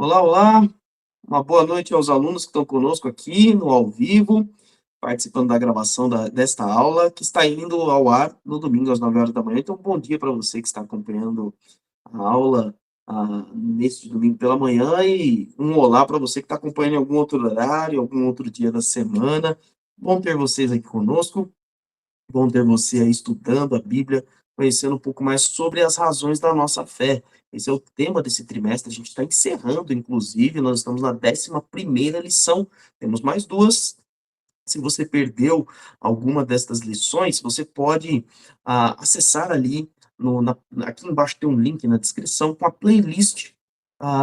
Olá, olá, uma boa noite aos alunos que estão conosco aqui no ao vivo, participando da gravação desta aula, que está indo ao ar no domingo às 9 horas da manhã. Então, bom dia para você que está acompanhando a aula neste domingo pela manhã e um olá para você que está acompanhando em algum outro horário, algum outro dia da semana. Bom ter vocês aqui conosco. Bom ter você aí estudando a Bíblia, conhecendo um pouco mais sobre as razões da nossa fé. Esse é o tema desse trimestre, a gente está encerrando, inclusive, nós estamos na 11ª lição, temos mais duas. Se você perdeu alguma destas lições, você pode acessar ali, aqui embaixo tem um link na descrição, com a playlist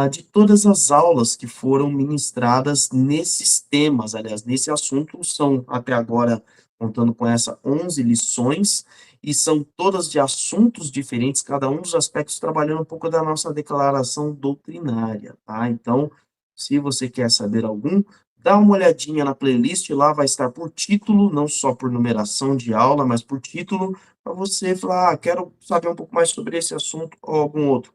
de todas as aulas que foram ministradas nesses temas, aliás, nesse assunto, são até agora, contando com essa, 11 lições, e são todas de assuntos diferentes, cada um dos aspectos trabalhando um pouco da nossa declaração doutrinária, tá? Então, se você quer saber algum, dá uma olhadinha na playlist, lá vai estar por título, não só por numeração de aula, mas por título, para você falar, quero saber um pouco mais sobre esse assunto ou algum outro.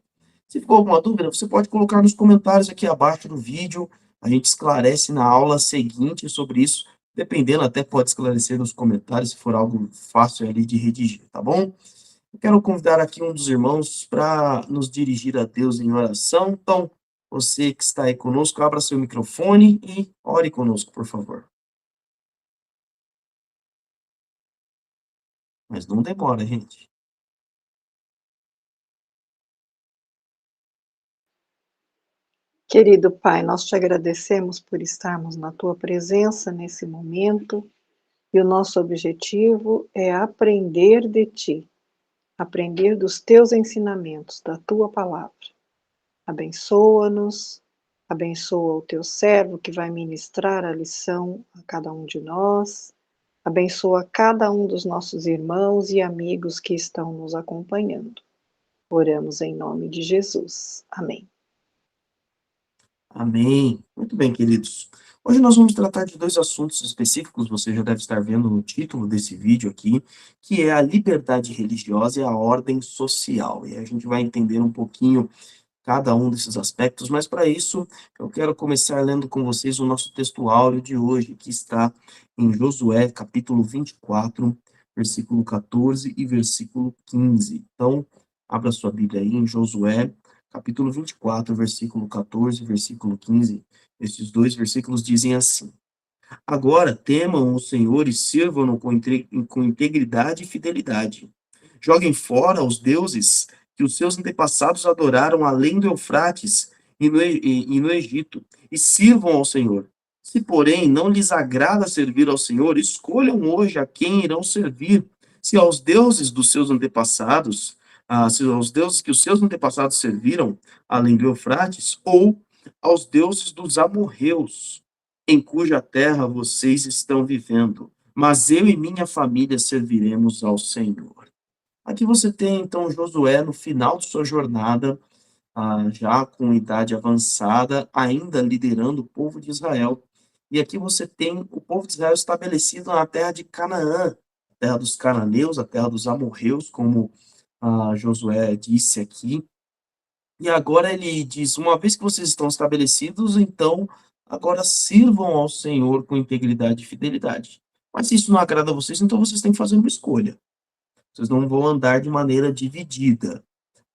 Se ficou alguma dúvida, você pode colocar nos comentários aqui abaixo do vídeo, a gente esclarece na aula seguinte sobre isso, dependendo, até pode esclarecer nos comentários, se for algo fácil ali de redigir, tá bom? Eu quero convidar aqui um dos irmãos para nos dirigir a Deus em oração. Então, você que está aí conosco, abra seu microfone e ore conosco, por favor. Mas não demora, gente. Querido Pai, nós te agradecemos por estarmos na tua presença nesse momento e o nosso objetivo é aprender de ti, aprender dos teus ensinamentos, da tua palavra. Abençoa-nos, abençoa o teu servo que vai ministrar a lição a cada um de nós, abençoa cada um dos nossos irmãos e amigos que estão nos acompanhando. Oramos em nome de Jesus. Amém. Amém. Muito bem, queridos. Hoje nós vamos tratar de dois assuntos específicos, você já deve estar vendo no título desse vídeo aqui, que é a liberdade religiosa e a ordem social. E a gente vai entender um pouquinho cada um desses aspectos, mas para isso eu quero começar lendo com vocês o nosso texto áureo de hoje, que está em Josué, capítulo 24, versículo 14 e versículo 15. Então, abra sua Bíblia aí em Josué, capítulo 24, versículo 14 e versículo 15. Esses dois versículos dizem assim: Agora temam o Senhor e sirvam-no com integridade e fidelidade. Joguem fora os deuses que os seus antepassados adoraram além do Eufrates e no Egito, e sirvam ao Senhor. Se, porém, não lhes agrada servir ao Senhor, escolham hoje a quem irão servir, se aos deuses dos seus antepassados, se aos deuses que os seus antepassados serviram, além do Eufrates, ou aos deuses dos amorreus, em cuja terra vocês estão vivendo. Mas eu e minha família serviremos ao Senhor. Aqui você tem, então, Josué no final de sua jornada, já com idade avançada, ainda liderando o povo de Israel. E aqui você tem o povo de Israel estabelecido na terra de Canaã, a terra dos cananeus, a terra dos amorreus, como Josué disse aqui. E agora ele diz: uma vez que vocês estão estabelecidos, então agora sirvam ao Senhor com integridade e fidelidade. Mas se isso não agrada a vocês, então vocês têm que fazer uma escolha. Vocês não vão andar de maneira dividida.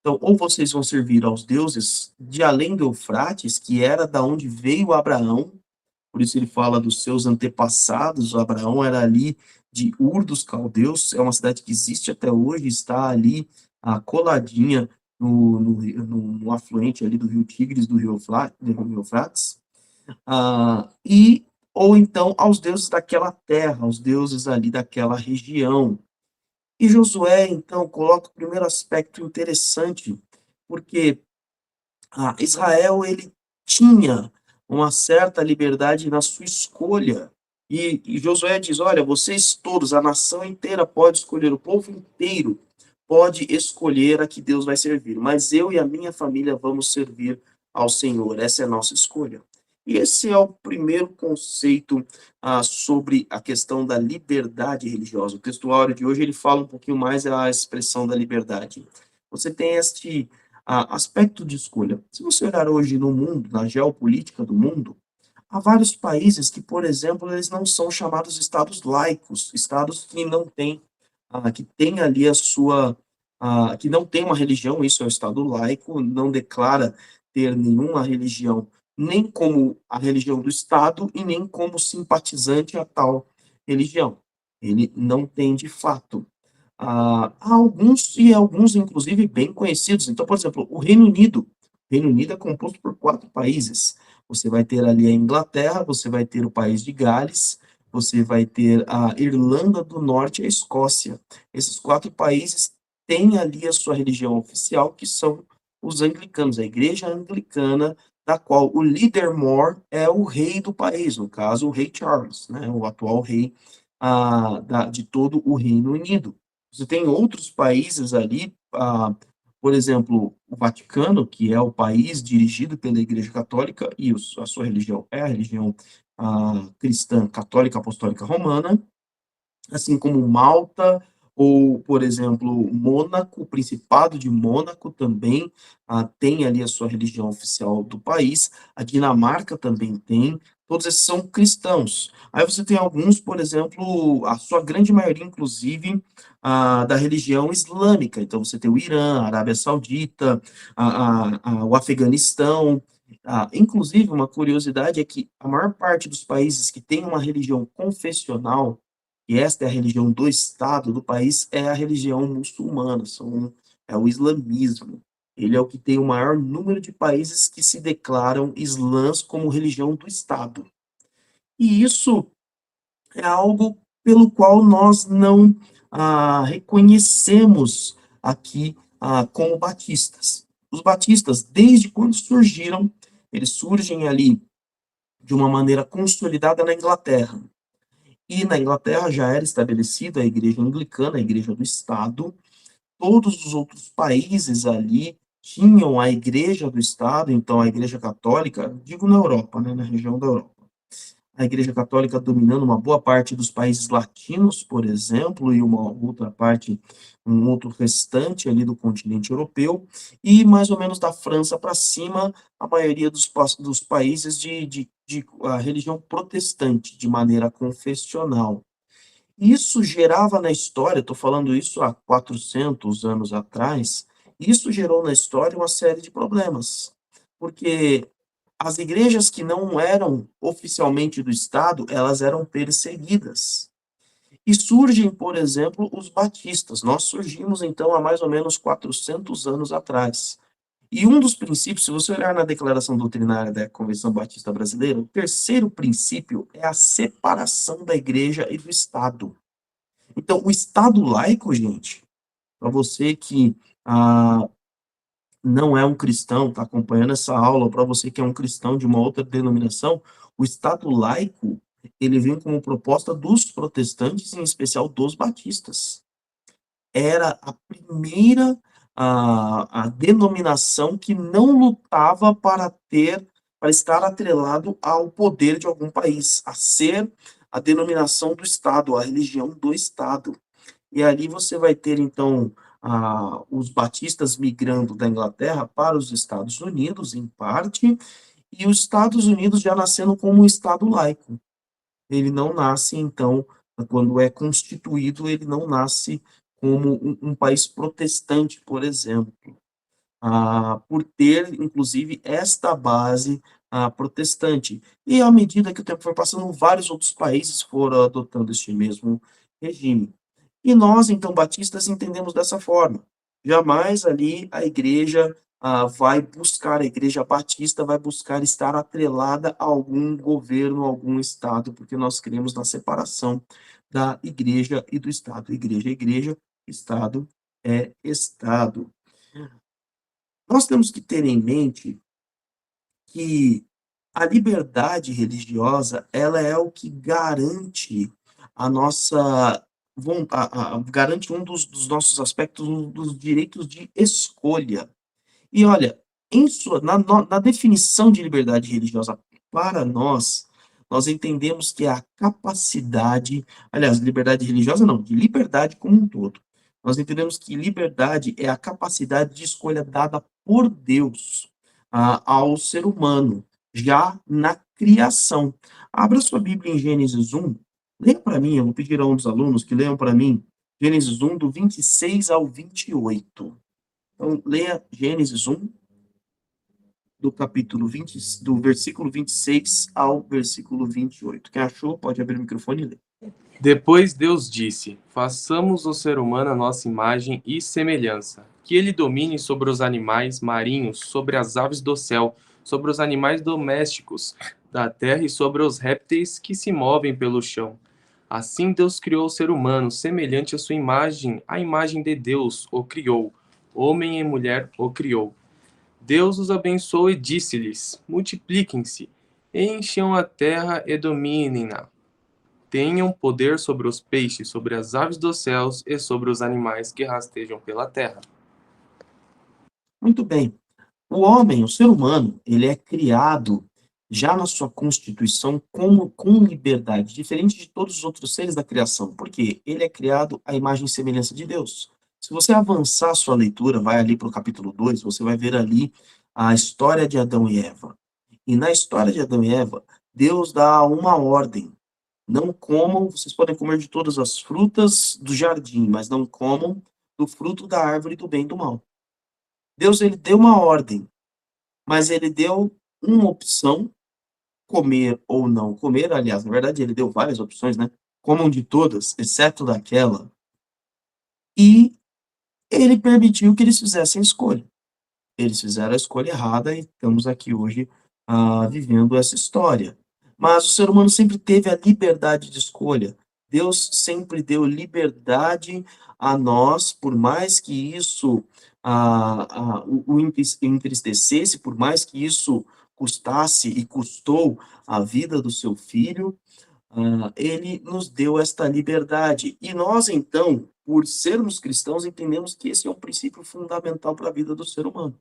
Então, ou vocês vão servir aos deuses de além do Eufrates, que era da onde veio Abraão, por isso ele fala dos seus antepassados. Abraão era ali de Ur dos Caldeus, é uma cidade que existe até hoje, está ali coladinha no afluente ali do rio Tigres, do rio Eufrates, e ou então aos deuses daquela terra, aos deuses ali daquela região. E Josué, então, coloca o primeiro aspecto interessante, porque Israel, ele tinha uma certa liberdade na sua escolha. E Josué diz: olha, vocês todos, a nação inteira pode escolher, o povo inteiro pode escolher a que Deus vai servir, mas eu e a minha família vamos servir ao Senhor, essa é a nossa escolha. E esse é o primeiro conceito sobre a questão da liberdade religiosa. O textuário de hoje ele fala um pouquinho mais a expressão da liberdade. Você tem aspecto de escolha. Se você olhar hoje no mundo, na geopolítica do mundo, há vários países que, por exemplo, eles não são chamados estados laicos, estados que não têm, que têm ali a sua, que não tem uma religião, isso é o estado laico, não declara ter nenhuma religião, nem como a religião do estado e nem como simpatizante a tal religião. Ele não tem de fato. Há alguns, e alguns inclusive bem conhecidos. Então, por exemplo, o Reino Unido. O Reino Unido é composto por 4 países. Você vai ter ali a Inglaterra, você vai ter o país de Gales, você vai ter a Irlanda do Norte e a Escócia. Esses 4 países têm ali a sua religião oficial, que são os anglicanos, a Igreja Anglicana, da qual o líder mor é o rei do país, no caso, o rei Charles, né, o atual rei de todo o Reino Unido. Você tem outros países ali, por exemplo, o Vaticano, que é o país dirigido pela Igreja Católica, e a sua religião é a religião cristã católica apostólica romana, assim como Malta, ou, por exemplo, Mônaco, o Principado de Mônaco também tem ali a sua religião oficial do país, a Dinamarca também tem, todos esses são cristãos. Aí você tem alguns, por exemplo, a sua grande maioria, inclusive, da religião islâmica, então você tem o Irã, a Arábia Saudita, o Afeganistão, inclusive, uma curiosidade é que a maior parte dos países que tem uma religião confessional, e esta é a religião do Estado do país, é a religião muçulmana, é o islamismo. Ele é o que tem o maior número de países que se declaram islãs como religião do Estado. E isso é algo pelo qual nós não reconhecemos aqui como batistas. Os batistas, desde quando surgiram, eles surgem ali de uma maneira consolidada na Inglaterra. E na Inglaterra já era estabelecida a igreja anglicana, a igreja do Estado. Todos os outros países ali tinham a igreja do Estado, então a igreja católica, digo na Europa, né, na região da Europa. A igreja católica dominando uma boa parte dos países latinos, por exemplo, e uma outra parte, um outro restante ali do continente europeu, e mais ou menos da França para cima, a maioria dos países de religião protestante, de maneira confessional. Isso gerava na história, estou falando isso há 400 anos atrás, isso gerou na história uma série de problemas, porque as igrejas que não eram oficialmente do Estado, elas eram perseguidas. E surgem, por exemplo, os batistas. Nós surgimos, então, há mais ou menos 400 anos atrás. E um dos princípios, se você olhar na Declaração Doutrinária da Convenção Batista Brasileira, o terceiro princípio é a separação da igreja e do Estado. Então, o Estado laico, gente, para você que não é um cristão, está acompanhando essa aula, ou para você que é um cristão de uma outra denominação, o Estado laico, ele vem como proposta dos protestantes, em especial dos batistas. Era a primeira a denominação que não lutava para estar atrelado ao poder de algum país, a ser a denominação do Estado, a religião do Estado. E ali você vai ter, então, os batistas migrando da Inglaterra para os Estados Unidos, em parte, e os Estados Unidos já nascendo como um Estado laico. Ele não nasce, então, quando é constituído, ele não nasce como um país protestante, por exemplo, por ter, inclusive, esta base protestante. E à medida que o tempo foi passando, vários outros países foram adotando este mesmo regime. E nós, então, batistas, entendemos dessa forma. Jamais ali a igreja vai buscar, a igreja batista vai buscar estar atrelada a algum governo, a algum estado, porque nós cremos na separação da igreja e do estado. Igreja é igreja, estado é estado. Nós temos que ter em mente que a liberdade religiosa, ela é o que garante a nossa garante um dos nossos aspectos, um dos direitos de escolha. E olha, na definição de liberdade religiosa para nós, nós entendemos que é a capacidade, aliás, liberdade religiosa não, de liberdade como um todo. Nós entendemos que liberdade é a capacidade de escolha dada por Deus ao ser humano, já na criação. Abra sua Bíblia em Gênesis 1, leia para mim, eu vou pedir a um dos alunos que leiam para mim, Gênesis 1, do 26 ao 28. Então, leia Gênesis 1, do capítulo 20, do versículo 26 ao versículo 28. Quem achou, pode abrir o microfone e ler. Depois Deus disse: façamos o ser humano a nossa imagem e semelhança, que ele domine sobre os animais marinhos, sobre as aves do céu, sobre os animais domésticos da terra e sobre os répteis que se movem pelo chão. Assim Deus criou o ser humano, semelhante à sua imagem, a imagem de Deus o criou, homem e mulher o criou. Deus os abençoou e disse-lhes: multipliquem-se, encham a terra e dominem-na. Tenham poder sobre os peixes, sobre as aves dos céus e sobre os animais que rastejam pela terra. Muito bem. O homem, o ser humano, ele é criado já na sua constituição como com liberdade, diferente de todos os outros seres da criação, porque ele é criado à imagem e semelhança de Deus. Se você avançar a sua leitura, vai ali para o capítulo 2, você vai ver ali a história de Adão e Eva. E na história de Adão e Eva, Deus dá uma ordem. Não comam, vocês podem comer de todas as frutas do jardim, mas não comam do fruto da árvore do bem e do mal. Deus, ele deu uma ordem, mas ele deu uma opção, comer ou não comer. Aliás, na verdade, ele deu várias opções, né? Comam de todas, exceto daquela. E ele permitiu que eles fizessem escolha. Eles fizeram a escolha errada e estamos aqui hoje vivendo essa história. Mas o ser humano sempre teve a liberdade de escolha. Deus sempre deu liberdade a nós, por mais que isso o entristecesse, por mais que isso custasse e custou a vida do seu filho, ele nos deu esta liberdade. E nós, então, por sermos cristãos, entendemos que esse é um princípio fundamental para a vida do ser humano.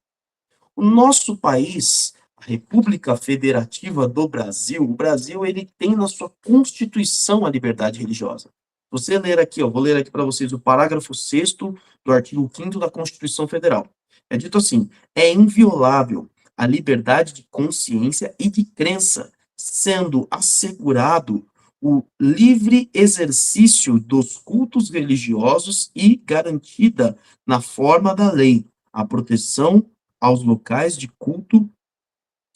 O nosso país, a República Federativa do Brasil, o Brasil, ele tem na sua Constituição a liberdade religiosa. Você ler aqui, vou ler aqui para vocês o parágrafo 6º do artigo 5º da Constituição Federal. É dito assim: é inviolável a liberdade de consciência e de crença, sendo assegurado o livre exercício dos cultos religiosos e garantida, na forma da lei, a proteção aos locais de culto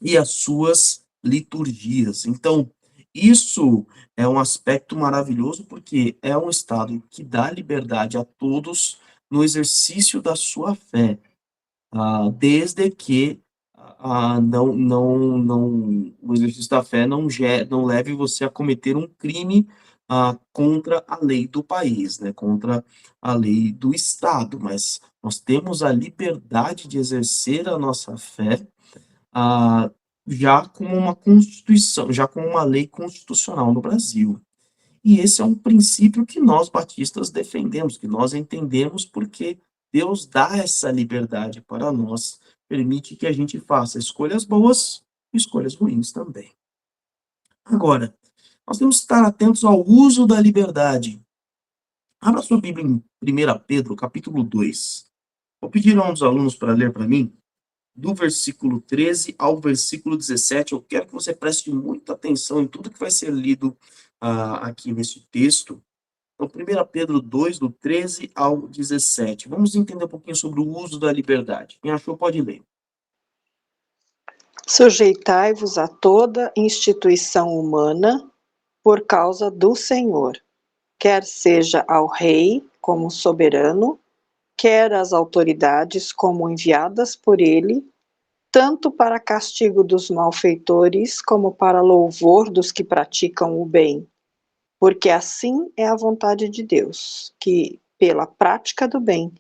e às suas liturgias. Então, isso é um aspecto maravilhoso, porque é um Estado que dá liberdade a todos no exercício da sua fé, desde que o exercício da fé não leve você a cometer um crime contra a lei do país, né, contra a lei do Estado, mas nós temos a liberdade de exercer a nossa fé ah, já como uma constituição, já como uma lei constitucional no Brasil. E esse é um princípio que nós batistas defendemos, que nós entendemos, porque Deus dá essa liberdade para nós, permite que a gente faça escolhas boas e escolhas ruins também. Agora, nós temos que estar atentos ao uso da liberdade. Abra sua Bíblia em 1 Pedro, capítulo 2. Vou pedir a um dos alunos para ler para mim, do versículo 13 ao versículo 17. Eu quero que você preste muita atenção em tudo que vai ser lido aqui nesse texto. Então, 1 Pedro 2, do 13 ao 17. Vamos entender um pouquinho sobre o uso da liberdade. Quem achou pode ler. Sujeitai-vos a toda instituição humana por causa do Senhor, quer seja ao rei como soberano, quer às autoridades como enviadas por ele, tanto para castigo dos malfeitores como para louvor dos que praticam o bem. Porque assim é a vontade de Deus, que, pela prática do bem,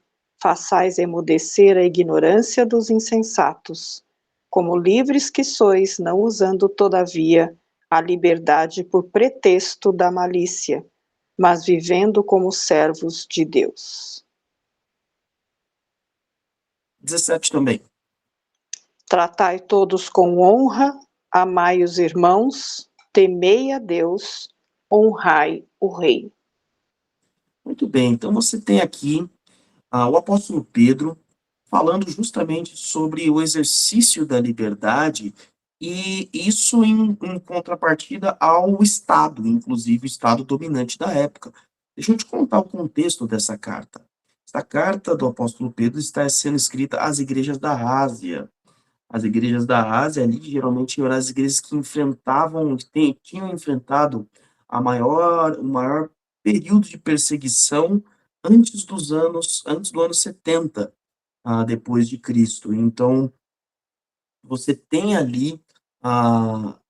façais emudecer a ignorância dos insensatos, como livres que sois, não usando, todavia, a liberdade por pretexto da malícia, mas vivendo como servos de Deus. 17 também. Tratai todos com honra, amai os irmãos, temei a Deus, honrai o rei. Muito bem, então você tem aqui o apóstolo Pedro, falando justamente sobre o exercício da liberdade, e isso em contrapartida ao Estado, inclusive o Estado dominante da época. Deixa eu te contar o contexto dessa carta. Essa carta do apóstolo Pedro está sendo escrita às igrejas da Ásia. As igrejas da Ásia ali, geralmente, eram as igrejas que tinham enfrentado o maior período de perseguição antes do ano 70, depois de Cristo. Então, você tem ali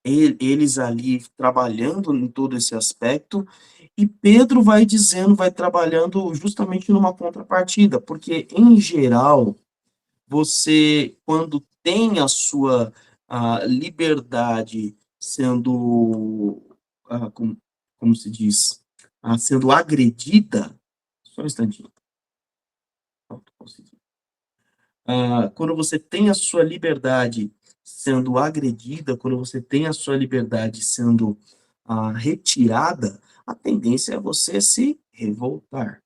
eles ali trabalhando em todo esse aspecto, e Pedro vai dizendo, vai trabalhando justamente numa contrapartida, porque, em geral, você, quando tem a sua liberdade sendo, como se diz, sendo agredida, só um instantinho. Pronto, consegui. Quando você tem a sua liberdade sendo agredida, quando você tem a sua liberdade sendo retirada, a tendência é você se revoltar.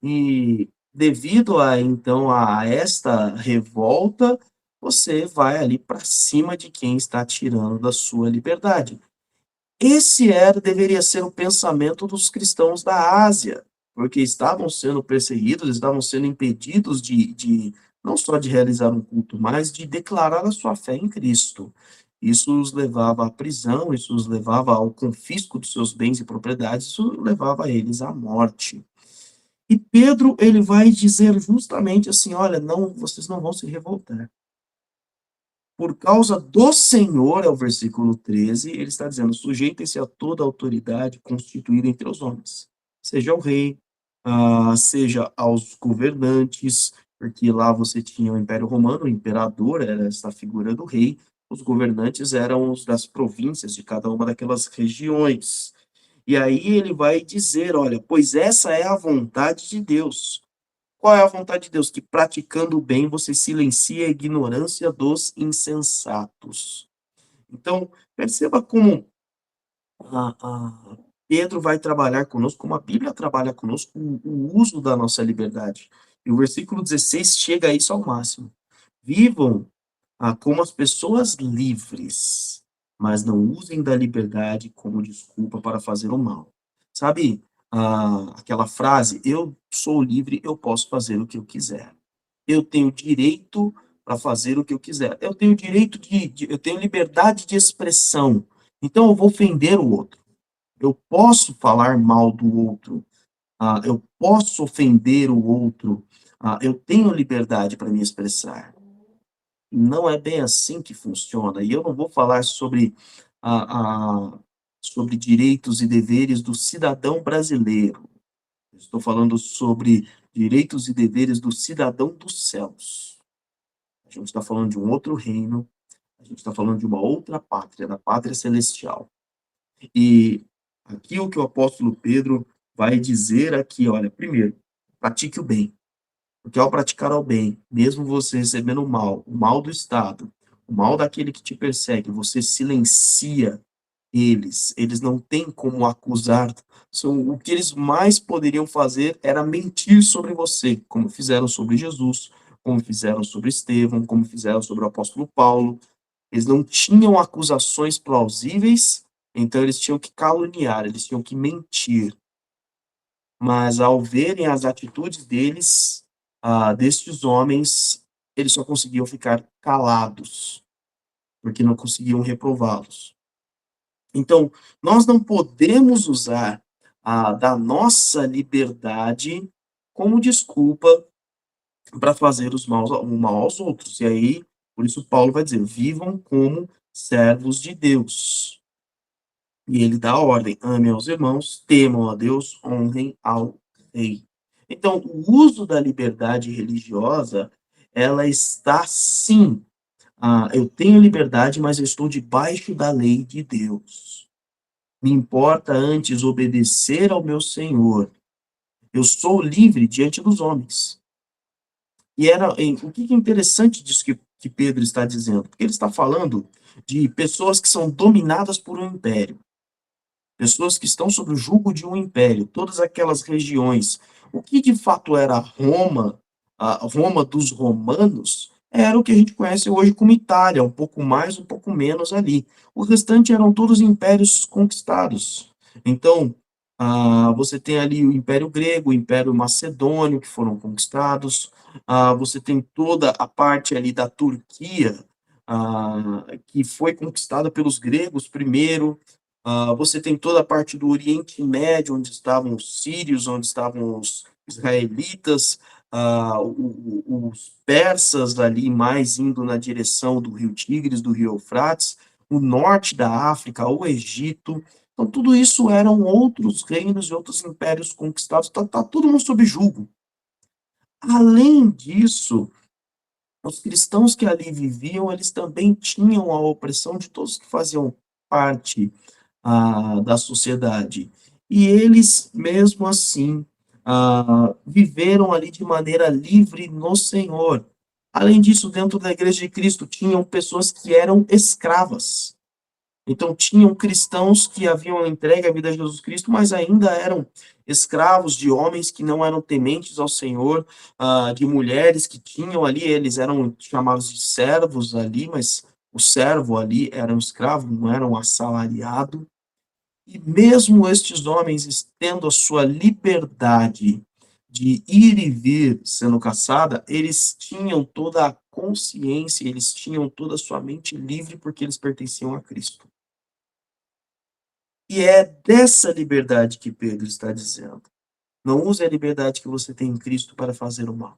E devido então a esta revolta, você vai ali para cima de quem está tirando da sua liberdade. Deveria ser o pensamento dos cristãos da Ásia, porque estavam sendo perseguidos, estavam sendo impedidos de não só de realizar um culto, mas de declarar a sua fé em Cristo. Isso os levava à prisão, isso os levava ao confisco dos seus bens e propriedades, isso levava eles à morte. E Pedro, ele vai dizer justamente assim: olha, não, vocês não vão se revoltar. Por causa do Senhor, é o versículo 13, ele está dizendo: sujeitem-se a toda autoridade constituída entre os homens, seja ao rei, seja aos governantes, porque lá você tinha o Império Romano, o imperador era essa figura do rei, os governantes eram os das províncias de cada uma daquelas regiões. E aí ele vai dizer: olha, pois essa é a vontade de Deus. Qual é a vontade de Deus? Que praticando o bem você silencia a ignorância dos insensatos. Então, perceba como Pedro vai trabalhar conosco, como a Bíblia trabalha conosco, o uso da nossa liberdade. E o versículo 16 chega a isso ao máximo. Vivam como as pessoas livres, mas não usem da liberdade como desculpa para fazer o mal. Sabe, aquela frase: eu sou livre, eu posso fazer o que eu quiser. Eu tenho direito para fazer o que eu quiser. Eu tenho direito eu tenho liberdade de expressão. Então eu vou ofender o outro. Eu posso falar mal do outro. Eu posso ofender o outro. Eu tenho liberdade para me expressar. Não é bem assim que funciona. E eu não vou falar sobre direitos e deveres do cidadão brasileiro. Estou falando sobre direitos e deveres do cidadão dos céus. A gente está falando de um outro reino, a gente está falando de uma outra pátria, da pátria celestial. E aqui o que o apóstolo Pedro vai dizer aqui, olha, primeiro, pratique o bem. Porque ao praticar o bem, mesmo você recebendo o mal do Estado, o mal daquele que te persegue, você silencia eles não têm como acusar. O que eles mais poderiam fazer era mentir sobre você, como fizeram sobre Jesus, como fizeram sobre Estevão, como fizeram sobre o apóstolo Paulo. Eles não tinham acusações plausíveis, então eles tinham que caluniar, eles tinham que mentir. Mas ao verem as atitudes destes homens, eles só conseguiam ficar calados, porque não conseguiam reprová-los. Então, nós não podemos usar da nossa liberdade como desculpa para fazer o mal aos outros. E aí, por isso Paulo vai dizer: vivam como servos de Deus. E ele dá a ordem: amem aos irmãos, temam a Deus, honrem ao rei. Então, o uso da liberdade religiosa, ela está sim. Eu tenho liberdade, mas eu estou debaixo da lei de Deus. Me importa antes obedecer ao meu Senhor. Eu sou livre diante dos homens. O que é interessante disso que Pedro está dizendo? Porque ele está falando de pessoas que são dominadas por um império. Pessoas que estão sob o jugo de um império. Todas aquelas regiões O que de fato era Roma, a Roma dos romanos, era o que a gente conhece hoje como Itália, um pouco mais, um pouco menos ali. O restante eram todos impérios conquistados. Então, você tem ali o Império Grego, o Império Macedônio, que foram conquistados, você tem toda a parte ali da Turquia, que foi conquistada pelos gregos primeiro, você tem toda a parte do Oriente Médio, onde estavam os sírios, onde estavam os israelitas, os persas ali mais indo na direção do Rio Tigres, do Rio Eufrates, o norte da África, o Egito. Então, tudo isso eram outros reinos e outros impérios conquistados, tá todo mundo sob julgo. Além disso, os cristãos que ali viviam, eles também tinham a opressão de todos que faziam parte da sociedade. E eles, mesmo assim, viveram ali de maneira livre no Senhor. Além disso, dentro da Igreja de Cristo, tinham pessoas que eram escravas. Então, tinham cristãos que haviam entregue a vida a Jesus Cristo, mas ainda eram escravos de homens que não eram tementes ao Senhor, de mulheres que tinham ali, eles eram chamados de servos ali, mas o servo ali era um escravo, não era um assalariado. E mesmo estes homens, tendo a sua liberdade de ir e vir sendo caçada, eles tinham toda a consciência, eles tinham toda a sua mente livre porque eles pertenciam a Cristo. E é dessa liberdade que Pedro está dizendo. Não use a liberdade que você tem em Cristo para fazer o mal.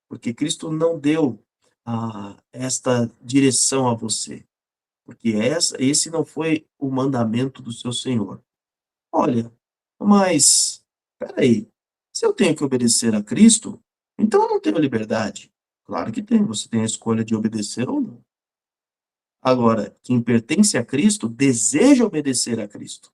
Porque Cristo não deu esta direção a você. Porque esse não foi o mandamento do seu Senhor. Olha, mas espera aí. Se eu tenho que obedecer a Cristo, então eu não tenho liberdade. Claro que tem, você tem a escolha de obedecer ou não. Agora, quem pertence a Cristo deseja obedecer a Cristo.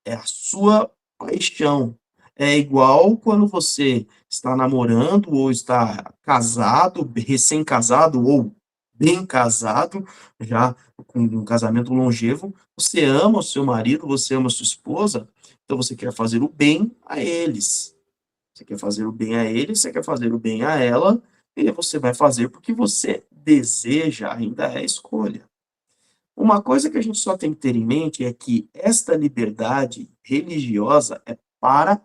É a sua paixão. É igual quando você está namorando ou está casado, recém-casado ou bem casado, já com um casamento longevo, você ama o seu marido, você ama a sua esposa, então você quer fazer o bem a eles. Você quer fazer o bem a eles, você quer fazer o bem a ela, e você vai fazer porque você deseja, ainda é escolha. Uma coisa que a gente só tem que ter em mente é que esta liberdade religiosa é para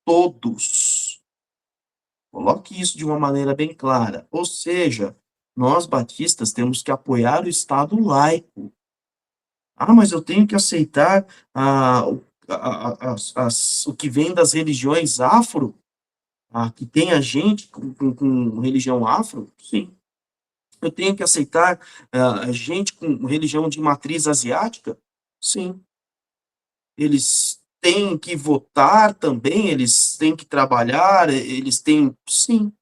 todos. Coloque isso de uma maneira bem clara. Ou seja, nós batistas temos que apoiar o Estado laico. Mas eu tenho que aceitar o que vem das religiões afro, que tem a gente com religião afro? Sim. Eu tenho que aceitar gente com religião de matriz asiática? Sim. Eles têm que votar também, eles têm que trabalhar, eles têm. Sim.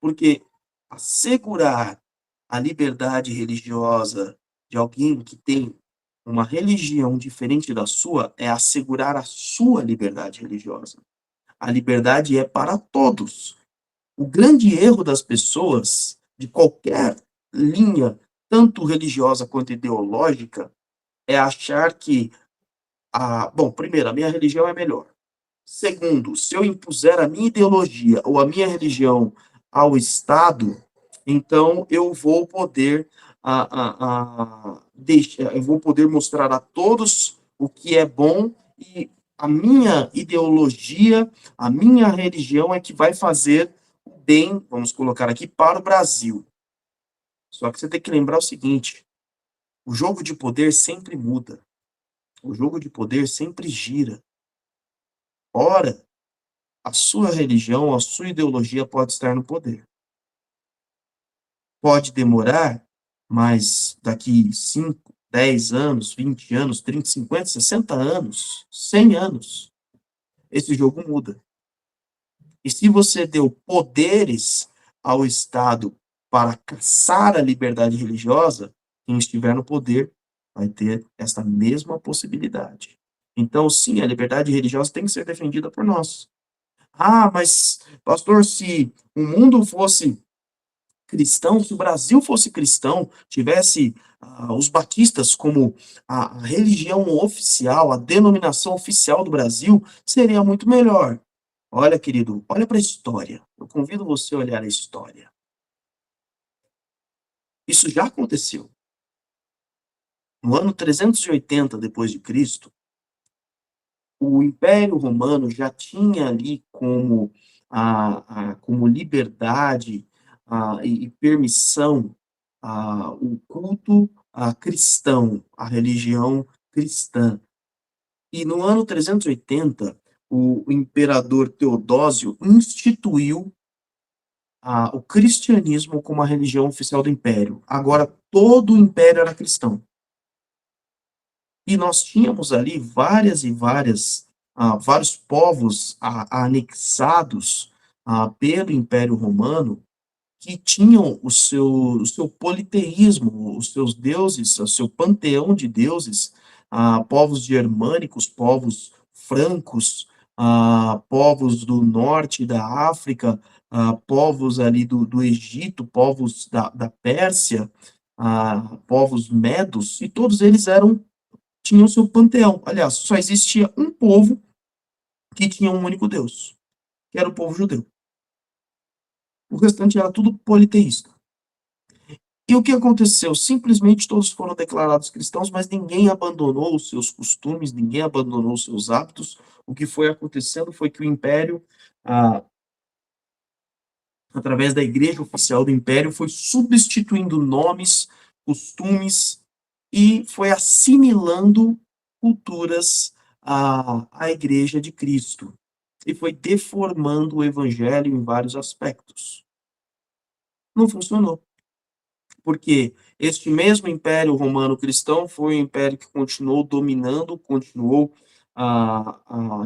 Porque assegurar a liberdade religiosa de alguém que tem uma religião diferente da sua é assegurar a sua liberdade religiosa. A liberdade é para todos. O grande erro das pessoas, de qualquer linha, tanto religiosa quanto ideológica, é achar que, bom, primeiro, a minha religião é melhor. Segundo, se eu impuser a minha ideologia ou a minha religião ao Estado, então eu vou poder eu vou poder mostrar a todos o que é bom e a minha ideologia, a minha religião é que vai fazer o bem, vamos colocar aqui, para o Brasil. Só que você tem que lembrar o seguinte: o jogo de poder sempre muda. O jogo de poder sempre gira. Ora, a sua religião, a sua ideologia pode estar no poder. Pode demorar, mas daqui 5, 10 anos, 20 anos, 30, 50, 60 anos, 100 anos, esse jogo muda. E se você deu poderes ao Estado para caçar a liberdade religiosa, quem estiver no poder vai ter essa mesma possibilidade. Então, sim, a liberdade religiosa tem que ser defendida por nós. Mas, pastor, se o mundo fosse cristão, se o Brasil fosse cristão, tivesse os batistas como a religião oficial, a denominação oficial do Brasil, seria muito melhor. Olha, querido, olha para a história. Eu convido você a olhar a história. Isso já aconteceu. No ano 380 depois de Cristo, o Império Romano já tinha ali como liberdade e permissão o culto cristão, a religião cristã. E no ano 380, o imperador Teodósio instituiu o cristianismo como a religião oficial do império. Agora, todo o império era cristão. E nós tínhamos ali vários povos anexados pelo Império Romano que tinham o seu politeísmo, os seus deuses, o seu panteão de deuses, povos germânicos, povos francos, povos do norte da África, povos ali do Egito, povos da Pérsia, povos medos, e todos eles tinham o seu panteão. Aliás, só existia um povo que tinha um único Deus, que era o povo judeu. O restante era tudo politeísta. E o que aconteceu? Simplesmente todos foram declarados cristãos, mas ninguém abandonou os seus costumes, ninguém abandonou os seus hábitos. O que foi acontecendo foi que o império, através da igreja oficial do império, foi substituindo nomes, costumes e foi assimilando culturas à igreja de Cristo. E foi deformando o evangelho em vários aspectos. Não funcionou. Porque este mesmo Império Romano Cristão foi o império que continuou dominando, continuou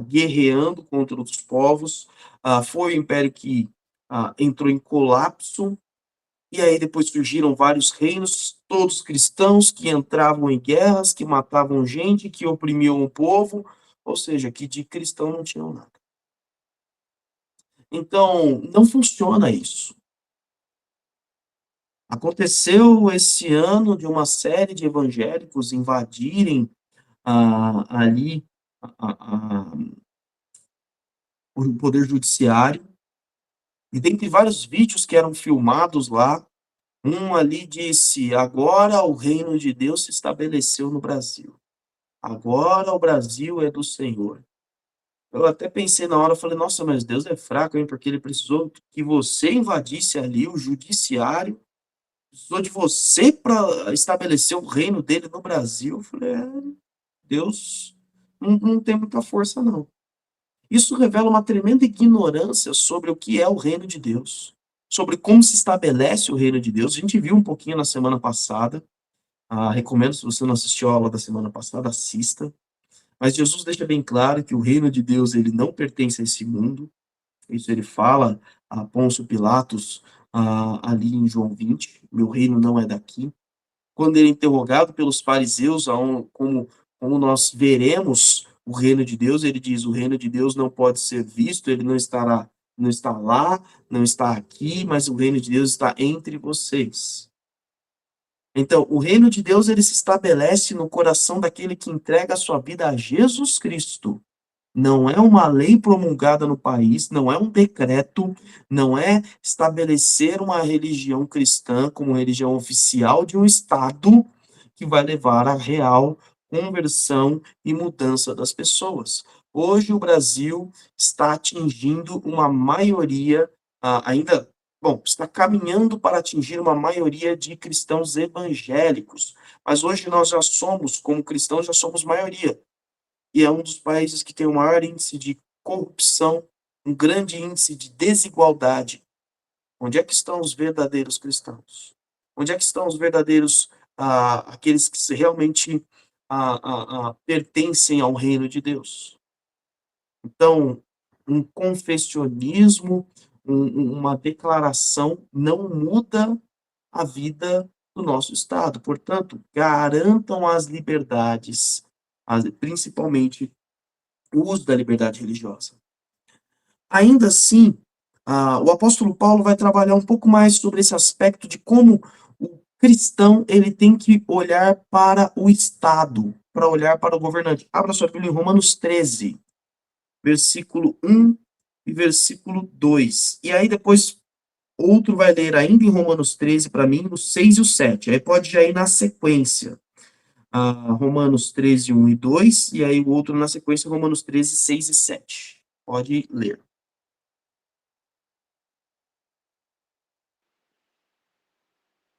guerreando contra outros povos, foi o império que entrou em colapso, e aí depois surgiram vários reinos, todos cristãos, que entravam em guerras, que matavam gente, que oprimiam o povo, ou seja, que de cristão não tinham nada. Então, não funciona isso. Aconteceu esse ano de uma série de evangélicos invadirem ali o poder judiciário, e dentre vários vídeos que eram filmados lá, um ali disse: agora o reino de Deus se estabeleceu no Brasil. Agora o Brasil é do Senhor. Eu até pensei na hora, falei, nossa, mas Deus é fraco, hein? Porque ele precisou que você invadisse ali o judiciário, precisou de você para estabelecer o reino dele no Brasil. Eu falei, Deus não tem muita força, não. Isso revela uma tremenda ignorância sobre o que é o reino de Deus, sobre como se estabelece o reino de Deus. A gente viu um pouquinho na semana passada. Recomendo, se você não assistiu a aula da semana passada, assista. Mas Jesus deixa bem claro que o reino de Deus ele não pertence a esse mundo. Isso ele fala a Pôncio Pilatos ali em João 20. Meu reino não é daqui. Quando ele é interrogado pelos fariseus, como nós veremos o reino de Deus, ele diz: o reino de Deus não pode ser visto, ele não está lá, não está aqui, mas o reino de Deus está entre vocês. Então, o reino de Deus ele se estabelece no coração daquele que entrega a sua vida a Jesus Cristo. Não é uma lei promulgada no país, não é um decreto, não é estabelecer uma religião cristã como religião oficial de um Estado que vai levar à real conversão e mudança das pessoas. Hoje o Brasil está atingindo uma maioria, está caminhando para atingir uma maioria de cristãos evangélicos, mas hoje nós já somos, como cristãos, já somos maioria. E é um dos países que tem o maior índice de corrupção, um grande índice de desigualdade. Onde é que estão os verdadeiros cristãos? Onde é que estão os verdadeiros, aqueles que realmente pertencem ao reino de Deus? Então, um confessionismo, uma declaração não muda a vida do nosso Estado. Portanto, garantam as liberdades, principalmente o uso da liberdade religiosa. Ainda assim, O apóstolo Paulo vai trabalhar um pouco mais sobre esse aspecto de como o cristão ele tem que olhar para o Estado, para olhar para o governante. Abra sua Bíblia em Romanos 13, versículo 1 e versículo 2. E aí depois outro vai ler ainda em Romanos 13 para mim, o 6 e o 7. Aí pode já ir na sequência. Romanos 13, 1 e 2, e aí o outro na sequência, Romanos 13, 6 e 7. Pode ler.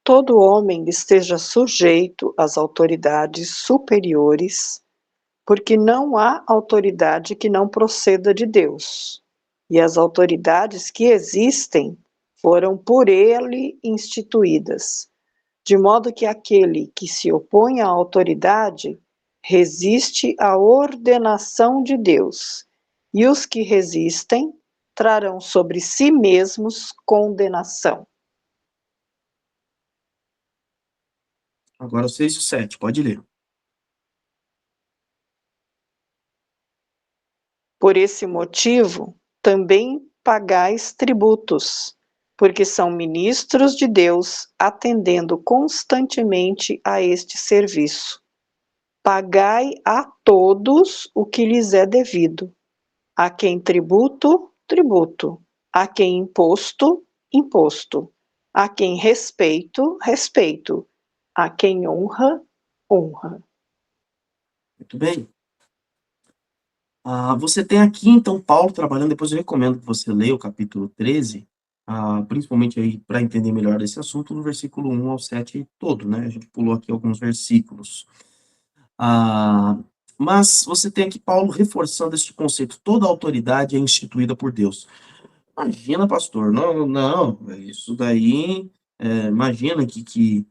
Todo homem esteja sujeito às autoridades superiores, porque não há autoridade que não proceda de Deus, e as autoridades que existem foram por ele instituídas, de modo que aquele que se opõe à autoridade resiste à ordenação de Deus, e os que resistem trarão sobre si mesmos condenação. Agora o 6 e o 7, pode ler. Por esse motivo, também pagais tributos, porque são ministros de Deus, atendendo constantemente a este serviço. Pagai a todos o que lhes é devido. A quem tributo, tributo. A quem imposto, imposto. A quem respeito, respeito. A quem honra, honra. Muito bem. Você tem aqui, então, Paulo trabalhando, depois eu recomendo que você leia o capítulo 13, principalmente aí para entender melhor esse assunto, do versículo 1 ao 7 todo, né? A gente pulou aqui alguns versículos. Mas você tem aqui Paulo reforçando este conceito, toda autoridade é instituída por Deus. Imagina, pastor, não, não, isso daí, imagina que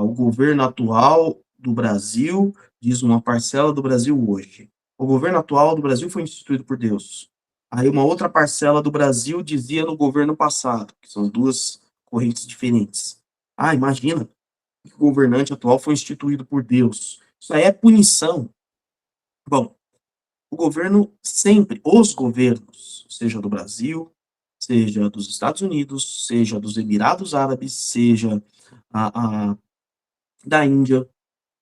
o governo atual do Brasil, diz uma parcela do Brasil hoje, o governo atual do Brasil foi instituído por Deus. Aí uma outra parcela do Brasil dizia no governo passado, que são duas correntes diferentes. Imagina que o governante atual foi instituído por Deus. Isso aí é punição. Bom, o governo sempre, os governos, seja do Brasil, seja dos Estados Unidos, seja dos Emirados Árabes, seja da Índia,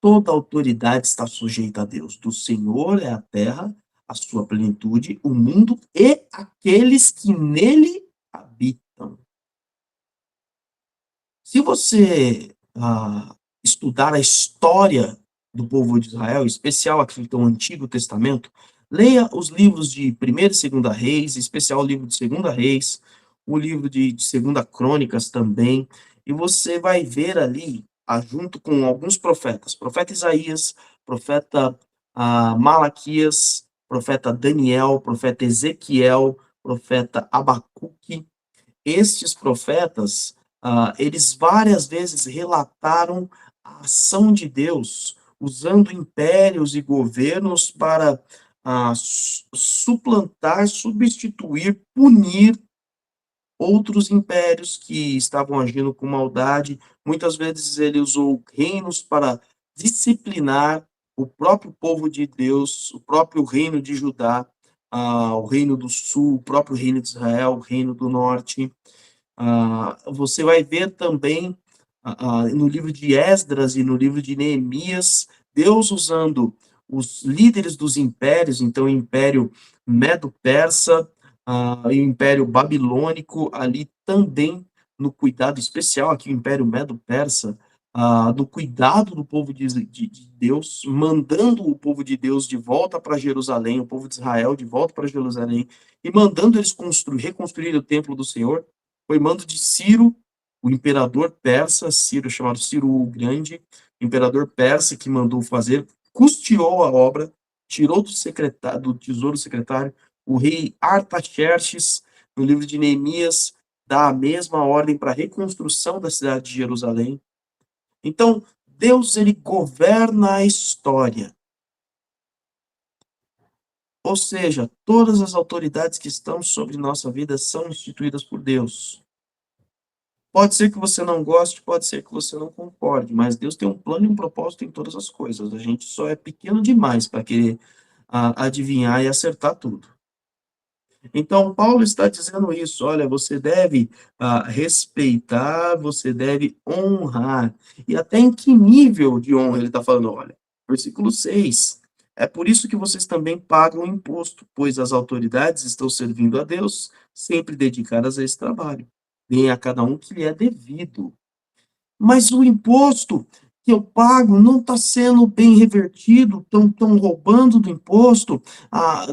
toda autoridade está sujeita a Deus. Do Senhor é a terra, a sua plenitude, o mundo e aqueles que nele habitam. Se você estudar a história do povo de Israel, em especial aqui do Antigo Testamento, leia os livros de 1ª e 2ª Reis, em especial o livro de 2ª Reis, o livro de 2ª Crônicas também, e você vai ver ali, junto com alguns profetas, profeta Isaías, profeta Malaquias, profeta Daniel, profeta Ezequiel, profeta Abacuque, estes profetas, eles várias vezes relataram a ação de Deus, usando impérios e governos para suplantar, substituir, punir outros impérios que estavam agindo com maldade. Muitas vezes ele usou reinos para disciplinar o próprio povo de Deus, o próprio reino de Judá, o reino do sul, o próprio reino de Israel, o reino do norte. Você vai ver também no livro de Esdras e no livro de Neemias, Deus usando os líderes dos impérios, então o Império Medo-Persa, e o Império Babilônico, ali também no cuidado especial, aqui o Império Medo-Persa, no cuidado do povo de Deus, mandando o povo de Deus de volta para Jerusalém, o povo de Israel de volta para Jerusalém, e mandando eles reconstruir o templo do Senhor. Foi mando de Ciro, o imperador persa, Ciro, chamado Ciro o Grande, imperador persa que mandou fazer, custeou a obra, tirou do tesouro secretário, o rei Artaxerxes, no livro de Neemias, dá a mesma ordem para a reconstrução da cidade de Jerusalém. Então, Deus, ele governa a história. Ou seja, todas as autoridades que estão sobre nossa vida são instituídas por Deus. Pode ser que você não goste, pode ser que você não concorde, mas Deus tem um plano e um propósito em todas as coisas. A gente só é pequeno demais para querer adivinhar e acertar tudo. Então, Paulo está dizendo isso, olha, você deve respeitar, você deve honrar. E até em que nível de honra ele está falando? Olha, versículo 6. É por isso que vocês também pagam imposto, pois as autoridades estão servindo a Deus, sempre dedicadas a esse trabalho. Deem a cada um que lhe é devido. Mas o imposto que eu pago não está sendo bem revertido, estão roubando do imposto,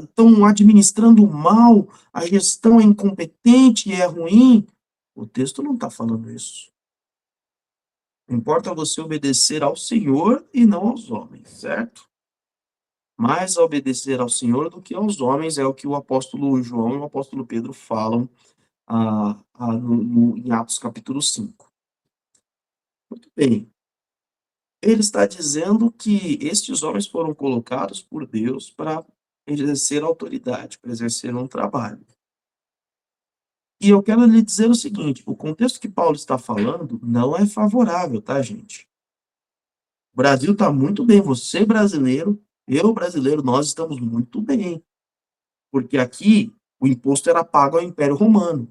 estão administrando mal, a gestão é incompetente e é ruim. O texto não está falando isso. Importa você obedecer ao Senhor e não aos homens, certo? Mais obedecer ao Senhor do que aos homens é o que o apóstolo João e o apóstolo Pedro falam em Atos capítulo 5. Muito bem. Ele está dizendo que estes homens foram colocados por Deus para exercer autoridade, para exercer um trabalho. E eu quero lhe dizer o seguinte, o contexto que Paulo está falando não é favorável, tá, gente? O Brasil está muito bem, você brasileiro, eu brasileiro, nós estamos muito bem. Porque aqui o imposto era pago ao Império Romano,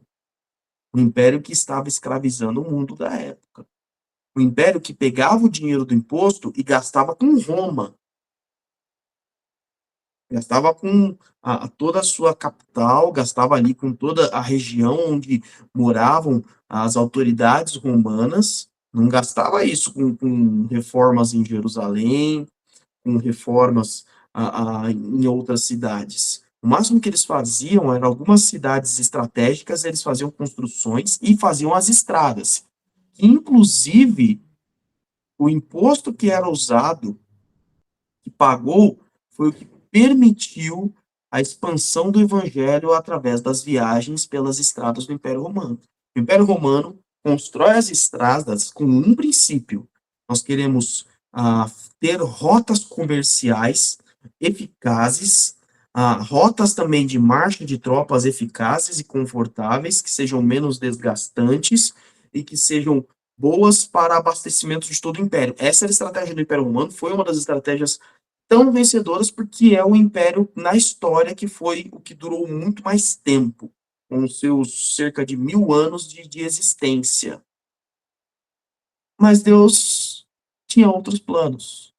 o império que estava escravizando o mundo da época. O império que pegava o dinheiro do imposto e gastava com Roma. Gastava com toda a sua capital, gastava ali com toda a região onde moravam as autoridades romanas, não gastava isso com reformas em Jerusalém, com reformas em outras cidades. O máximo que eles faziam era algumas cidades estratégicas, eles faziam construções e faziam as estradas. Inclusive, o imposto que era usado, que pagou, foi o que permitiu a expansão do evangelho através das viagens pelas estradas do Império Romano. O Império Romano constrói as estradas com um princípio. Nós queremos ter rotas comerciais eficazes, rotas também de marcha de tropas eficazes e confortáveis, que sejam menos desgastantes e que sejam boas para abastecimento de todo o Império. Essa era a estratégia do Império Romano, foi uma das estratégias tão vencedoras porque é o império na história que foi o que durou muito mais tempo, com seus cerca de 1000 anos de existência. Mas Deus tinha outros planos.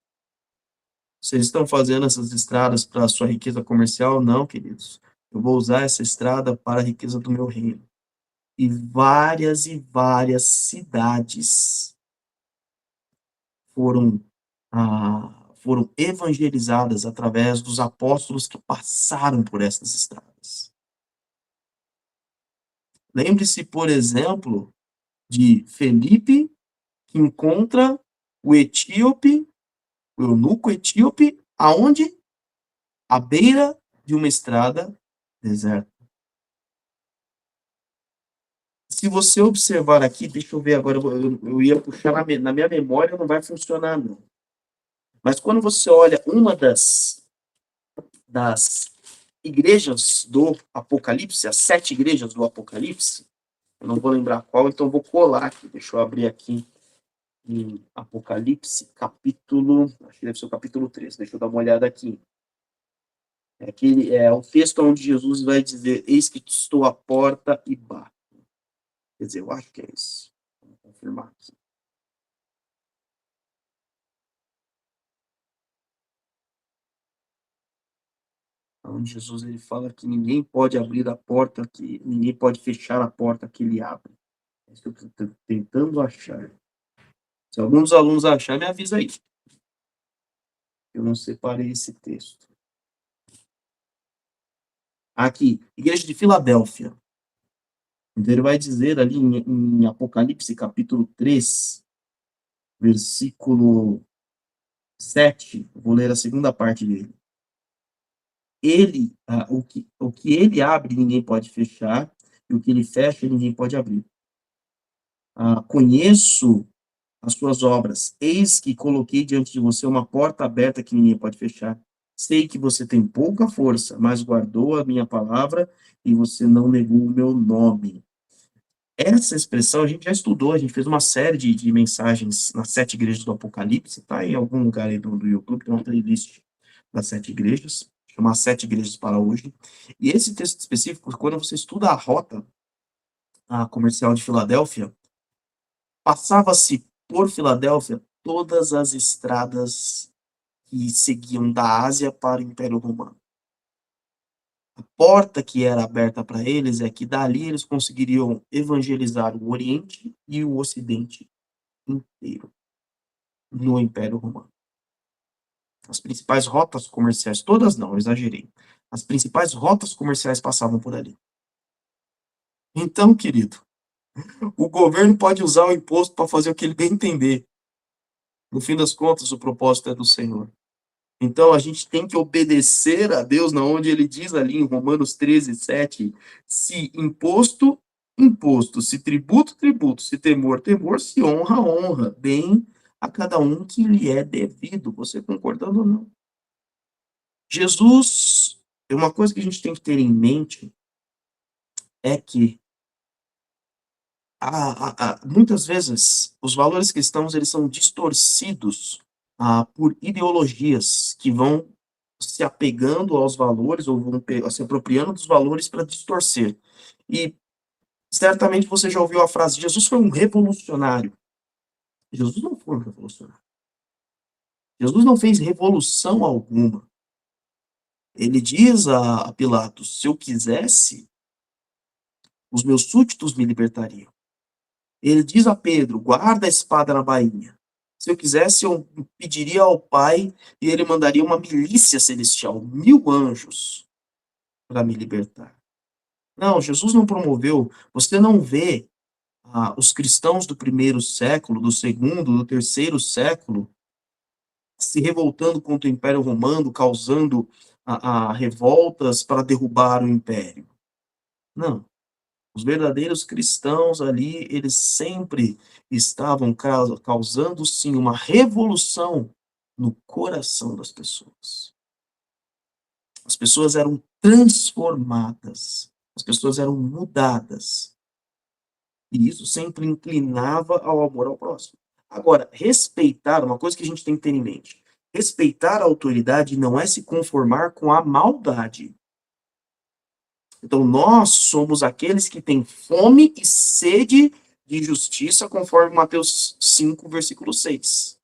Vocês estão fazendo essas estradas para a sua riqueza comercial? Não, queridos. Eu vou usar essa estrada para a riqueza do meu reino. E várias cidades foram foram evangelizadas através dos apóstolos que passaram por essas estradas. Lembre-se, por exemplo, de Felipe, que encontra o etíope, o eunuco etíope, aonde? À beira de uma estrada deserta. Se você observar aqui, deixa eu ver agora, eu ia puxar na minha memória, não vai funcionar, não. Mas quando você olha uma das igrejas do Apocalipse, as 7 igrejas do Apocalipse, eu não vou lembrar qual, então vou colar aqui, deixa eu abrir aqui em Apocalipse, capítulo, acho que deve ser o capítulo 3, deixa eu dar uma olhada aqui. É o texto onde Jesus vai dizer, eis que estou à porta e bato. Quer dizer, eu acho que é isso. Vou confirmar aqui. Onde Jesus ele fala que ninguém pode abrir a porta, que ninguém pode fechar a porta que ele abre. É isso que eu estou tentando achar. Se algum dos alunos achar, me avisa aí. Eu não separei esse texto. Aqui, Igreja de Filadélfia. Então ele vai dizer ali em Apocalipse capítulo 3, versículo 7, vou ler a segunda parte dele. O que ele abre, ninguém pode fechar, e o que ele fecha, ninguém pode abrir. Conheço as suas obras, eis que coloquei diante de você uma porta aberta que ninguém pode fechar. Sei que você tem pouca força, mas guardou a minha palavra e você não negou o meu nome. Essa expressão a gente já estudou, a gente fez uma série de mensagens nas 7 igrejas do Apocalipse, tá em algum lugar aí do YouTube, tem uma playlist das 7 igrejas, chama As Sete Igrejas para Hoje. E esse texto específico, quando você estuda a rota comercial de Filadélfia, passava-se por Filadélfia todas as estradas que seguiam da Ásia para o Império Romano. A porta que era aberta para eles é que dali eles conseguiriam evangelizar o Oriente e o Ocidente inteiro no Império Romano. As principais rotas comerciais, todas não, eu exagerei. As principais rotas comerciais passavam por ali. Então, querido, o governo pode usar o imposto para fazer o que ele bem entender. No fim das contas, o propósito é do Senhor. Então, a gente tem que obedecer a Deus, na onde ele diz ali em Romanos 13:7, se imposto, imposto, se tributo, tributo, se temor, temor, se honra, honra, bem a cada um que lhe é devido. Você concordando ou não? Jesus, uma coisa que a gente tem que ter em mente é que muitas vezes os valores cristãos eles são distorcidos por ideologias que vão se apegando aos valores ou vão se apropriando dos valores para distorcer. E certamente você já ouviu a frase: Jesus foi um revolucionário. Jesus não foi um revolucionário. Jesus não fez revolução alguma. Ele diz a Pilatos: se eu quisesse, os meus súditos me libertariam. Ele diz a Pedro: guarda a espada na bainha. Se eu quisesse, eu pediria ao Pai e ele mandaria uma milícia celestial, 1000 anjos, para me libertar. Não, Jesus não promoveu. Você não vê os cristãos do primeiro século, do segundo, do terceiro século se revoltando contra o Império Romano, causando revoltas para derrubar o Império. Não. Os verdadeiros cristãos ali, eles sempre estavam causando, sim, uma revolução no coração das pessoas. As pessoas eram transformadas, as pessoas eram mudadas. E isso sempre inclinava ao amor ao próximo. Agora, respeitar, uma coisa que a gente tem que ter em mente, respeitar a autoridade não é se conformar com a maldade. Então, nós somos aqueles que têm fome e sede de justiça, conforme Mateus 5, versículo 6.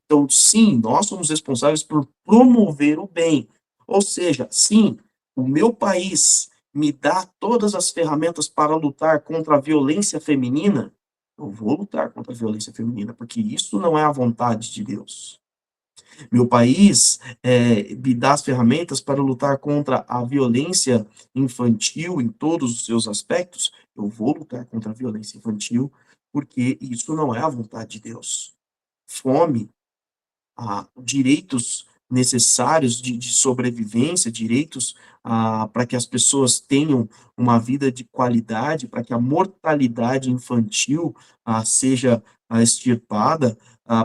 Então, sim, nós somos responsáveis por promover o bem. Ou seja, sim, o meu país me dá todas as ferramentas para lutar contra a violência feminina, eu vou lutar contra a violência feminina, porque isso não é a vontade de Deus. Meu país me dá as ferramentas para lutar contra a violência infantil em todos os seus aspectos, eu vou lutar contra a violência infantil, porque isso não é a vontade de Deus. Fome, direitos necessários de sobrevivência, direitos para que as pessoas tenham uma vida de qualidade, para que a mortalidade infantil seja extirpada,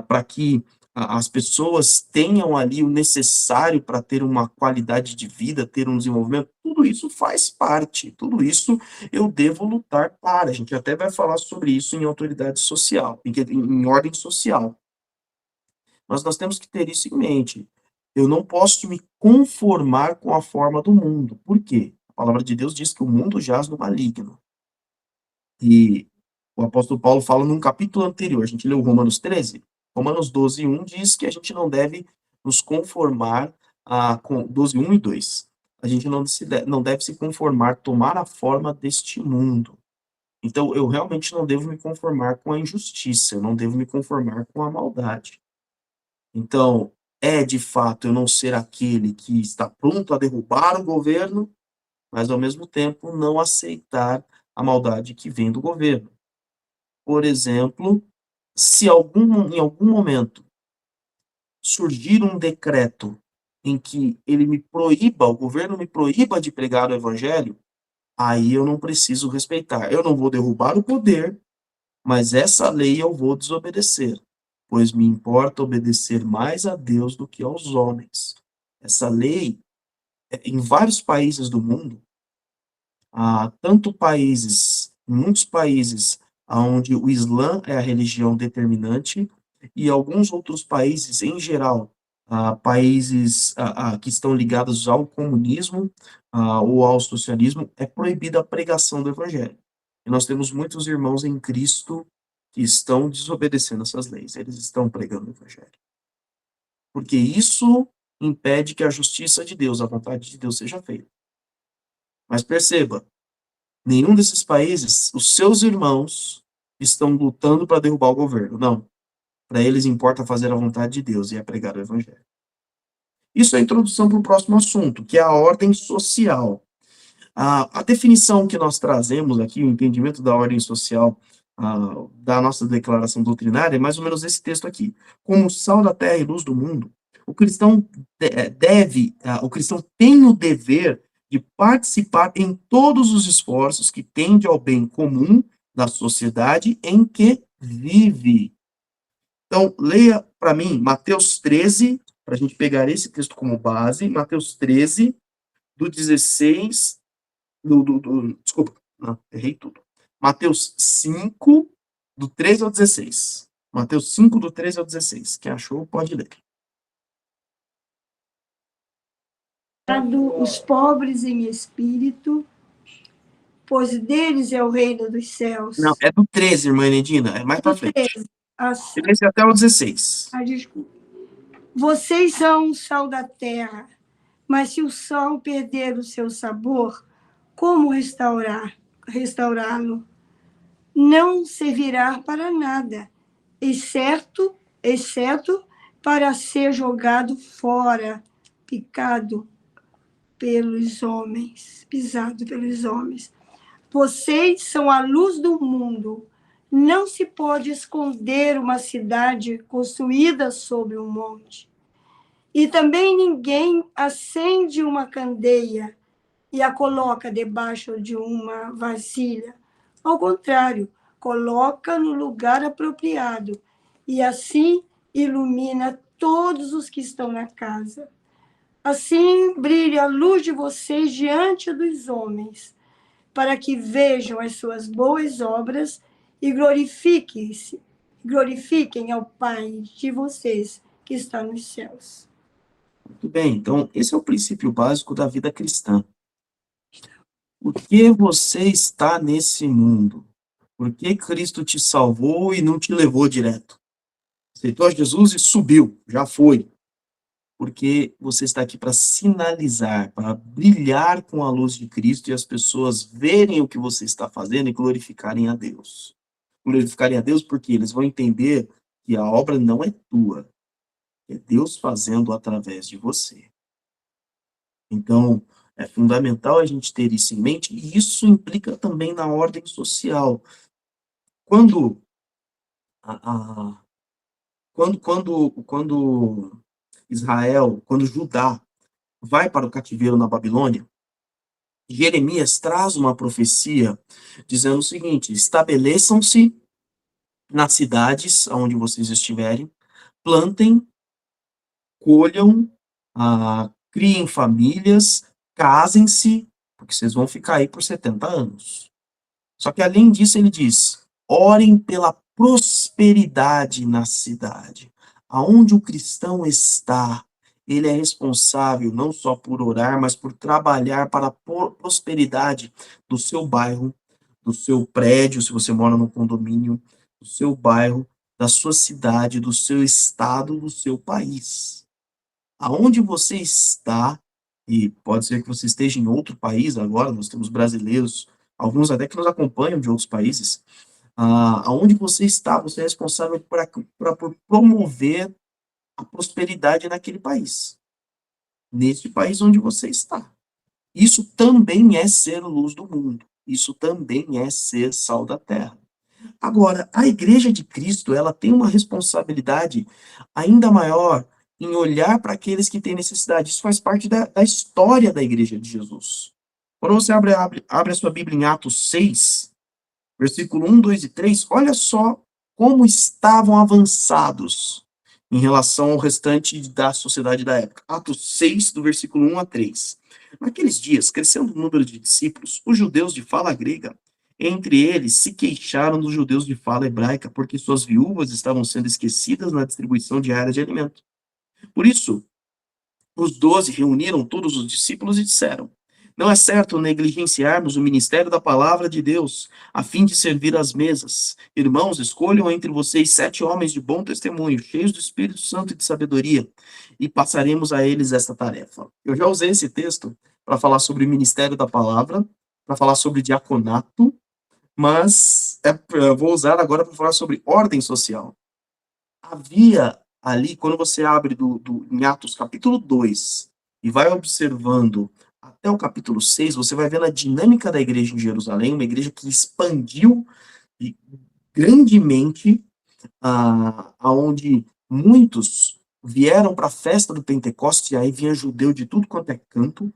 para que as pessoas tenham ali o necessário para ter uma qualidade de vida, ter um desenvolvimento, tudo isso faz parte, tudo isso eu devo lutar para. A gente até vai falar sobre isso em autoridade social, em ordem social. Mas nós temos que ter isso em mente. Eu não posso me conformar com a forma do mundo. Por quê? A palavra de Deus diz que o mundo jaz no maligno. E o apóstolo Paulo fala num capítulo anterior, a gente leu Romanos 13, Romanos 12:1 diz que a gente não deve nos conformar com 12:1 e 2. A gente não deve se conformar, tomar a forma deste mundo. Então, eu realmente não devo me conformar com a injustiça, eu não devo me conformar com a maldade. Então, de fato eu não ser aquele que está pronto a derrubar o governo, mas ao mesmo tempo não aceitar a maldade que vem do governo. Por exemplo, se em algum momento surgir um decreto em que o governo me proíba de pregar o evangelho, aí eu não preciso respeitar. Eu não vou derrubar o poder, mas essa lei eu vou desobedecer, pois me importa obedecer mais a Deus do que aos homens. Essa lei, em vários países do mundo, há muitos países onde o Islã é a religião determinante, e alguns outros países, em geral, países que estão ligados ao comunismo ou ao socialismo, é proibida a pregação do evangelho. E nós temos muitos irmãos em Cristo que estão desobedecendo essas leis, eles estão pregando o evangelho. Porque isso impede que a justiça de Deus, a vontade de Deus seja feita. Mas perceba, nenhum desses países, os seus irmãos estão lutando para derrubar o governo, não. Para eles importa fazer a vontade de Deus e é pregar o evangelho. Isso é a introdução para o próximo assunto, que é a ordem social. A definição que nós trazemos aqui, o entendimento da ordem social da nossa declaração doutrinária, é mais ou menos esse texto aqui. Como sal da terra e luz do mundo, o cristão o cristão tem o dever de participar em todos os esforços que tendem ao bem comum da sociedade em que vive. Então, leia para mim Mateus 13, para a gente pegar esse texto como base, Mateus 13, do 16, desculpa, não, errei tudo. Mateus 5, do 13 ao 16. Mateus 5, do 13 ao 16. Quem achou, pode ler. Os pobres em espírito, pois deles é o reino dos céus. Não, é do 13, irmã Enedina, é mais para frente. 13 até o 16. Desculpa. Vocês são o sal da terra, mas se o sal perder o seu sabor, como restaurá-lo? Não servirá para nada, exceto para ser jogado fora, pisado pelos homens. Vocês são a luz do mundo. Não se pode esconder uma cidade construída sobre um monte. E também ninguém acende uma candeia e a coloca debaixo de uma vasilha. Ao contrário, coloca no lugar apropriado e assim ilumina todos os que estão na casa. Assim brilha a luz de vocês diante dos homens, para que vejam as suas boas obras e glorifiquem ao Pai de vocês que está nos céus. Muito bem, então esse é o princípio básico da vida cristã. Por que você está nesse mundo? Por que Cristo te salvou e não te levou direto? Aceitou Jesus e subiu, já foi. Porque você está aqui para sinalizar, para brilhar com a luz de Cristo e as pessoas verem o que você está fazendo e glorificarem a Deus. Glorificarem a Deus porque eles vão entender que a obra não é tua, é Deus fazendo através de você. Então, é fundamental a gente ter isso em mente, e isso implica também na ordem social. Quando Israel, quando Judá vai para o cativeiro na Babilônia, Jeremias traz uma profecia dizendo o seguinte: estabeleçam-se nas cidades onde vocês estiverem, plantem, colham, criem famílias, casem-se, porque vocês vão ficar aí por 70 anos. Só que além disso ele diz, orem pela prosperidade na cidade. Aonde o cristão está, ele é responsável não só por orar, mas por trabalhar para a prosperidade do seu bairro, do seu prédio, se você mora no condomínio, do seu bairro, da sua cidade, do seu estado, do seu país. Aonde você está, e pode ser que você esteja em outro país agora, nós temos brasileiros, alguns até que nos acompanham de outros países, aonde você está, você é responsável por promover a prosperidade naquele país, nesse país onde você está. Isso também é ser luz do mundo, isso também é ser sal da terra. Agora, a Igreja de Cristo, ela tem uma responsabilidade ainda maior em olhar para aqueles que têm necessidade. Isso faz parte da história da Igreja de Jesus. Quando você abre a sua Bíblia em Atos 6, versículo 1, 2 e 3, olha só como estavam avançados em relação ao restante da sociedade da época. Atos 6, do versículo 1 a 3. Naqueles dias, crescendo o número de discípulos, os judeus de fala grega, entre eles, se queixaram dos judeus de fala hebraica, porque suas viúvas estavam sendo esquecidas na distribuição diária de alimento. Por isso, os 12 reuniram todos os discípulos e disseram: não é certo negligenciarmos o ministério da palavra de Deus, a fim de servir às mesas. Irmãos, escolham entre vocês 7 homens de bom testemunho, cheios do Espírito Santo e de sabedoria, e passaremos a eles esta tarefa. Eu já usei esse texto para falar sobre o ministério da palavra, para falar sobre diaconato, mas eu vou usar agora para falar sobre ordem social. Havia ali, quando você abre em Atos capítulo 2 e vai observando até o capítulo 6, você vai vendo a dinâmica da igreja em Jerusalém, uma igreja que expandiu grandemente, aonde muitos vieram para a festa do Pentecostes, e aí vinha judeu de tudo quanto é canto,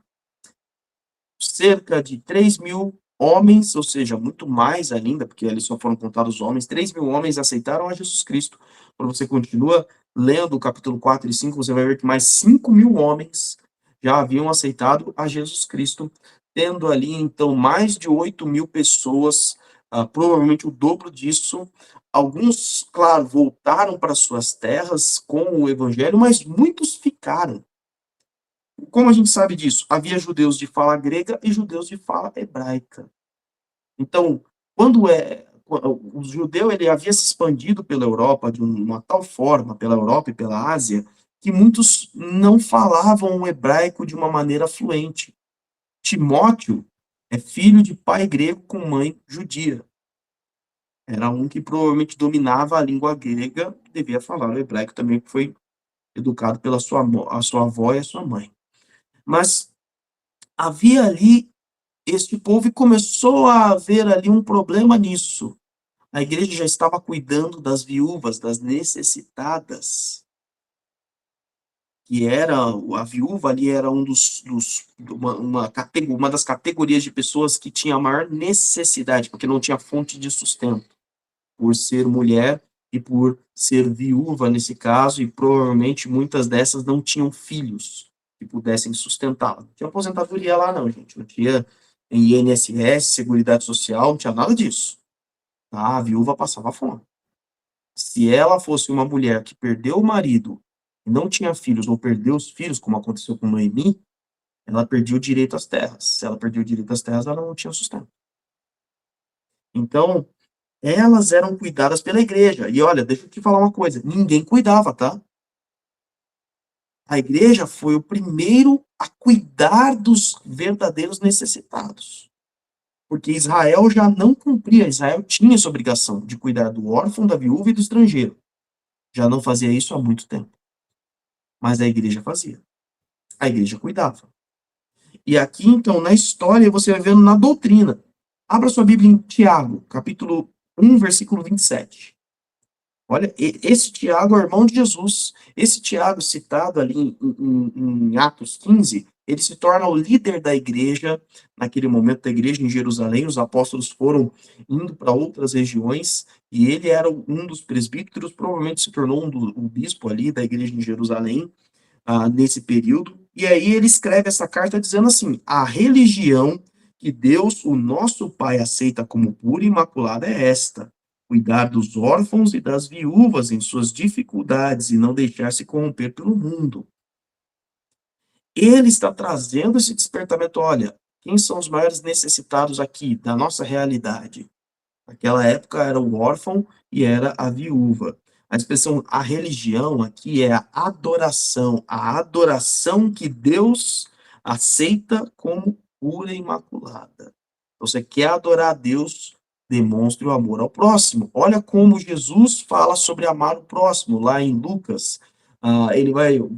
cerca de 3.000 homens, ou seja, muito mais ainda, porque ali só foram contados homens, 3.000 homens aceitaram a Jesus Cristo. Quando você continua lendo o capítulo 4 e 5, você vai ver que mais 5.000 homens já haviam aceitado a Jesus Cristo, tendo ali, então, mais de 8.000 pessoas, provavelmente o dobro disso. Alguns, claro, voltaram para suas terras com o evangelho, mas muitos ficaram. Como a gente sabe disso? Havia judeus de fala grega e judeus de fala hebraica. Então, o judeu ele havia se expandido pela Europa de uma tal forma, pela Europa e pela Ásia, que muitos não falavam o hebraico de uma maneira fluente. Timóteo é filho de pai grego com mãe judia. Era um que provavelmente dominava a língua grega, devia falar o hebraico também, que foi educado pela sua avó e a sua mãe. Mas havia ali este povo e começou a haver ali um problema nisso. A igreja já estava cuidando das viúvas, das necessitadas. Que era, a viúva ali era uma das categorias de pessoas que tinha a maior necessidade, porque não tinha fonte de sustento, por ser mulher e por ser viúva nesse caso, e provavelmente muitas dessas não tinham filhos que pudessem sustentá-la. Não tinha aposentadoria lá não, gente, não tinha INSS, Seguridade Social, não tinha nada disso. Tá? A viúva passava fome. Se ela fosse uma mulher que perdeu o marido e não tinha filhos, ou perdeu os filhos, como aconteceu com Noemi, ela perdia o direito às terras. Se ela perdia o direito às terras, ela não tinha sustento. Então, elas eram cuidadas pela igreja. E olha, deixa eu te falar uma coisa, ninguém cuidava, tá? A igreja foi o primeiro a cuidar dos verdadeiros necessitados. Porque Israel já não cumpria, Israel tinha essa obrigação de cuidar do órfão, da viúva e do estrangeiro. Já não fazia isso há muito tempo. Mas a igreja fazia. A igreja cuidava. E aqui, então, na história, você vai vendo na doutrina. Abra sua Bíblia em Tiago, capítulo 1, versículo 27. Olha, esse Tiago é o irmão de Jesus. Esse Tiago, citado ali em Atos 15, ele se torna o líder da igreja, naquele momento da igreja em Jerusalém. Os apóstolos foram indo para outras regiões, e ele era um dos presbíteros, provavelmente se tornou um bispo ali da igreja em Jerusalém, nesse período. E aí ele escreve essa carta dizendo assim: a religião que Deus, o nosso Pai, aceita como pura e imaculada é esta: cuidar dos órfãos e das viúvas em suas dificuldades e não deixar-se corromper pelo mundo. Ele está trazendo esse despertamento. Olha, quem são os maiores necessitados aqui da nossa realidade? Naquela época era o órfão e era a viúva. A expressão a religião aqui é a adoração que Deus aceita como pura e imaculada. Então, você quer adorar a Deus, demonstre o amor ao próximo. Olha como Jesus fala sobre amar o próximo, lá em Lucas.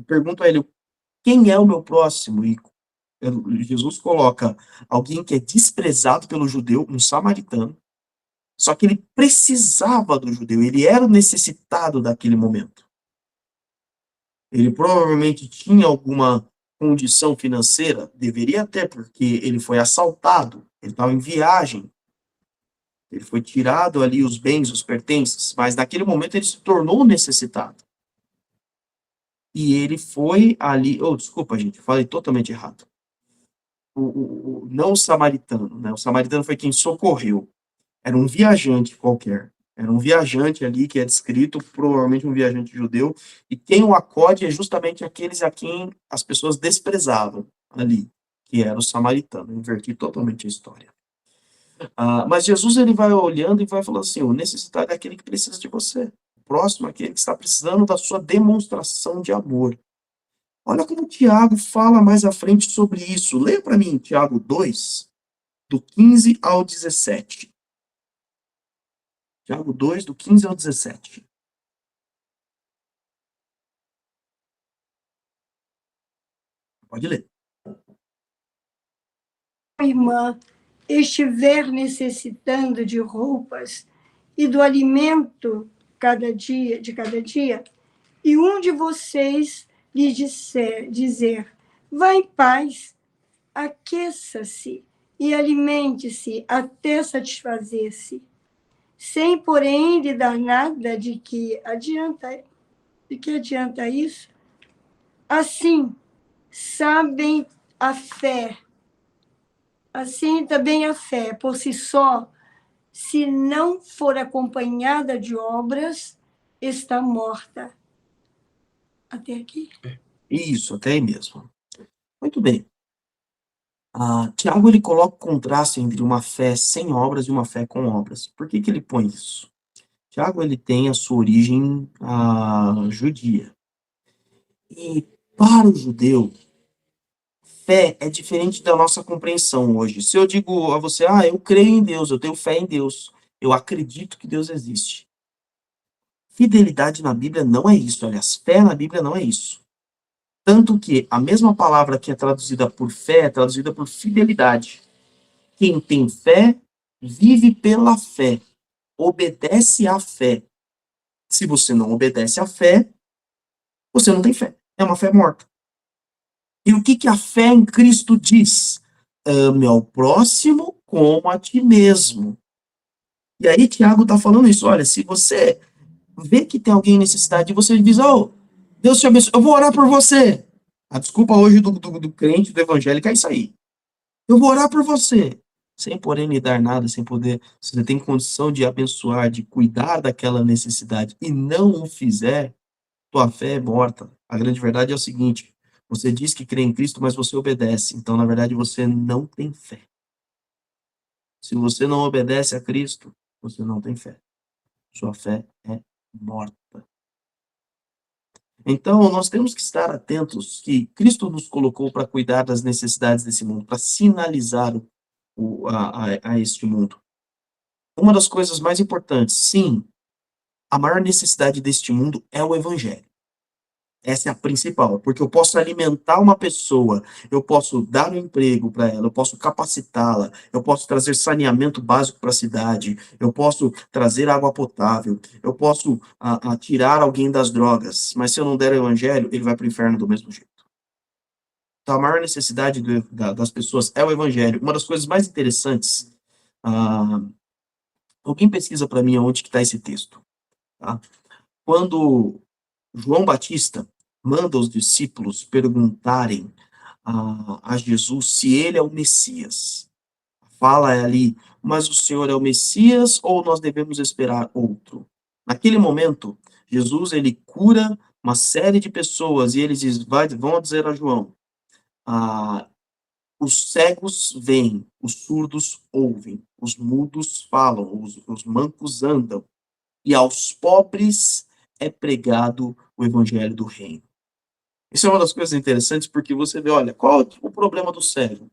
Pergunta a ele, quem é o meu próximo? E Jesus coloca alguém que é desprezado pelo judeu, um samaritano. Só que ele precisava do judeu, ele era o necessitado daquele momento. Ele provavelmente tinha alguma condição financeira, deveria ter, porque ele foi assaltado, ele estava em viagem, ele foi tirado ali os bens, os pertences, mas naquele momento ele se tornou necessitado. E ele foi ali, desculpa gente, falei totalmente errado. Não o samaritano, né? O samaritano foi quem socorreu. Era um viajante qualquer. Era um viajante ali, que é descrito, provavelmente um viajante judeu, e quem o acode é justamente aqueles a quem as pessoas desprezavam ali, que era o samaritano. Inverti totalmente a história. Mas Jesus, ele vai olhando e vai falando assim, o necessitado é aquele que precisa de você. O próximo é aquele que está precisando da sua demonstração de amor. Olha como Tiago fala mais à frente sobre isso. Leia para mim Tiago 2, do 15 ao 17. Tiago 2, do 15 ao 17. Pode ler. Irmã estiver necessitando de roupas e do alimento de cada dia, e um de vocês lhe dizer, vá em paz, aqueça-se e alimente-se até satisfazer-se, sem, porém, lhe dar nada de que adianta isso? Assim, sabem a fé, assim também a fé, por si só, se não for acompanhada de obras, está morta. Até aqui? Isso, até aí mesmo. Muito bem. Tiago, ele coloca o contraste entre uma fé sem obras e uma fé com obras. Por que que ele põe isso? Tiago, ele tem a sua origem judia. E para o judeu, fé é diferente da nossa compreensão hoje. Se eu digo a você, eu creio em Deus, eu tenho fé em Deus, eu acredito que Deus existe. Fidelidade na Bíblia não é isso, aliás, fé na Bíblia não é isso. Tanto que a mesma palavra que é traduzida por fé é traduzida por fidelidade. Quem tem fé, vive pela fé, obedece à fé. Se você não obedece à fé, você não tem fé. É uma fé morta. E o que que a fé em Cristo diz? Ame ao próximo como a ti mesmo. E aí Tiago está falando isso. Olha, se você vê que tem alguém em necessidade, você diz, Deus te abençoe, eu vou orar por você. A desculpa hoje do crente, do evangélico, é isso aí. Eu vou orar por você. Sem porém lhe dar nada, sem poder, se você tem condição de abençoar, de cuidar daquela necessidade e não o fizer, tua fé é morta. A grande verdade é o seguinte, você diz que crê em Cristo, mas você obedece. Então, na verdade, você não tem fé. Se você não obedece a Cristo, você não tem fé. Sua fé é morta. Então, nós temos que estar atentos que Cristo nos colocou para cuidar das necessidades desse mundo, para sinalizar a este mundo. Uma das coisas mais importantes, sim, a maior necessidade deste mundo é o evangelho. Essa é a principal, porque eu posso alimentar uma pessoa, eu posso dar um emprego para ela, eu posso capacitá-la, eu posso trazer saneamento básico para a cidade, eu posso trazer água potável, eu posso tirar alguém das drogas, mas se eu não der o evangelho, ele vai para o inferno do mesmo jeito. Então, a maior necessidade das pessoas é o evangelho. Uma das coisas mais interessantes, alguém pesquisa para mim onde que está esse texto. Tá? Quando João Batista manda os discípulos perguntarem a Jesus se ele é o Messias. Fala ali, mas o Senhor é o Messias ou nós devemos esperar outro? Naquele momento, Jesus ele cura uma série de pessoas e eles vão dizer a João, os cegos veem, os surdos ouvem, os mudos falam, os mancos andam, e aos pobres é pregado o evangelho do reino. Isso é uma das coisas interessantes, porque você vê, olha, qual é o problema do cego?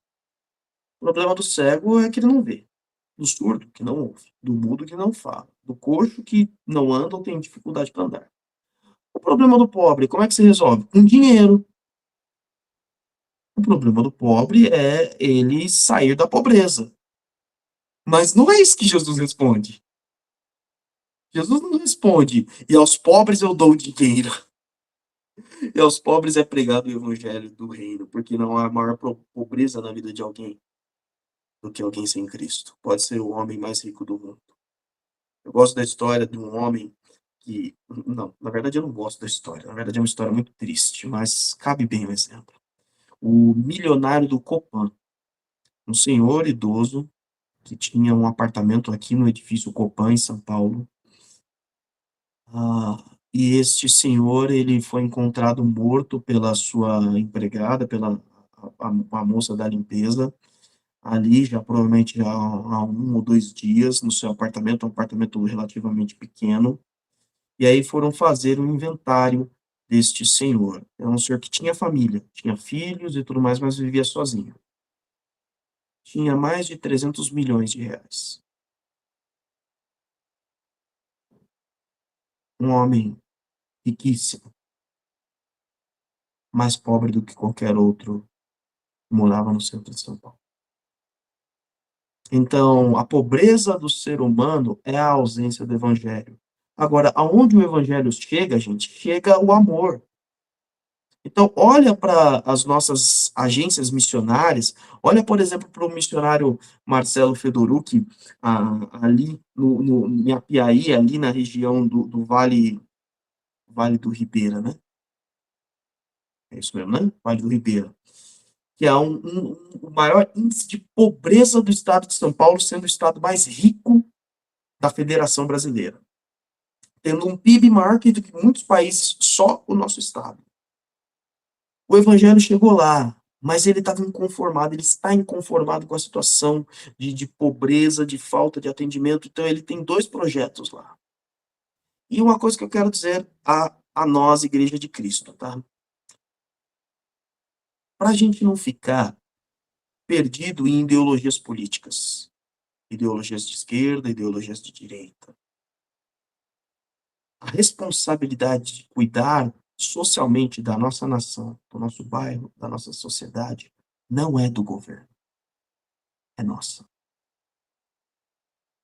O problema do cego é que ele não vê, do surdo que não ouve, do mudo que não fala, do coxo que não anda ou tem dificuldade para andar. O problema do pobre, como é que se resolve? Com dinheiro. O problema do pobre é ele sair da pobreza. Mas não é isso que Jesus responde. Jesus não responde, e aos pobres eu dou dinheiro. E aos pobres é pregado o evangelho do reino, porque não há maior pobreza na vida de alguém do que alguém sem Cristo. Pode ser o homem mais rico do mundo. Eu gosto da história de um homem que... Não, na verdade eu não gosto da história. Na verdade é uma história muito triste, mas cabe bem o exemplo. O milionário do Copan, um senhor idoso que tinha um apartamento aqui no edifício Copan, em São Paulo, E este senhor, ele foi encontrado morto pela sua empregada, pela a moça da limpeza, ali já provavelmente já há 1 ou 2 dias no seu apartamento, um apartamento relativamente pequeno, e aí foram fazer um inventário deste senhor. É um senhor que tinha família, tinha filhos e tudo mais, mas vivia sozinho. Tinha mais de 300 milhões de reais. Um homem riquíssimo, mais pobre do que qualquer outro, morava no centro de São Paulo. Então, a pobreza do ser humano é a ausência do evangelho. Agora, aonde o evangelho chega, gente, chega o amor. Então, olha para as nossas agências missionárias, olha, por exemplo, para o missionário Marcelo Fedorucci, ali em Apiaí, ali na região do Vale do Ribeira, né? É isso mesmo, né? Vale do Ribeira. Que é o maior índice de pobreza do estado de São Paulo, sendo o estado mais rico da Federação Brasileira. Tendo um PIB maior que muitos países, só o nosso estado. O evangelho chegou lá, mas ele estava inconformado, ele está inconformado com a situação de pobreza, de falta de atendimento, então ele tem 2 projetos lá. E uma coisa que eu quero dizer a nós, Igreja de Cristo, tá? Para a gente não ficar perdido em ideologias políticas, ideologias de esquerda, ideologias de direita. A responsabilidade de cuidar socialmente da nossa nação, do nosso bairro, da nossa sociedade, não é do governo, é nossa.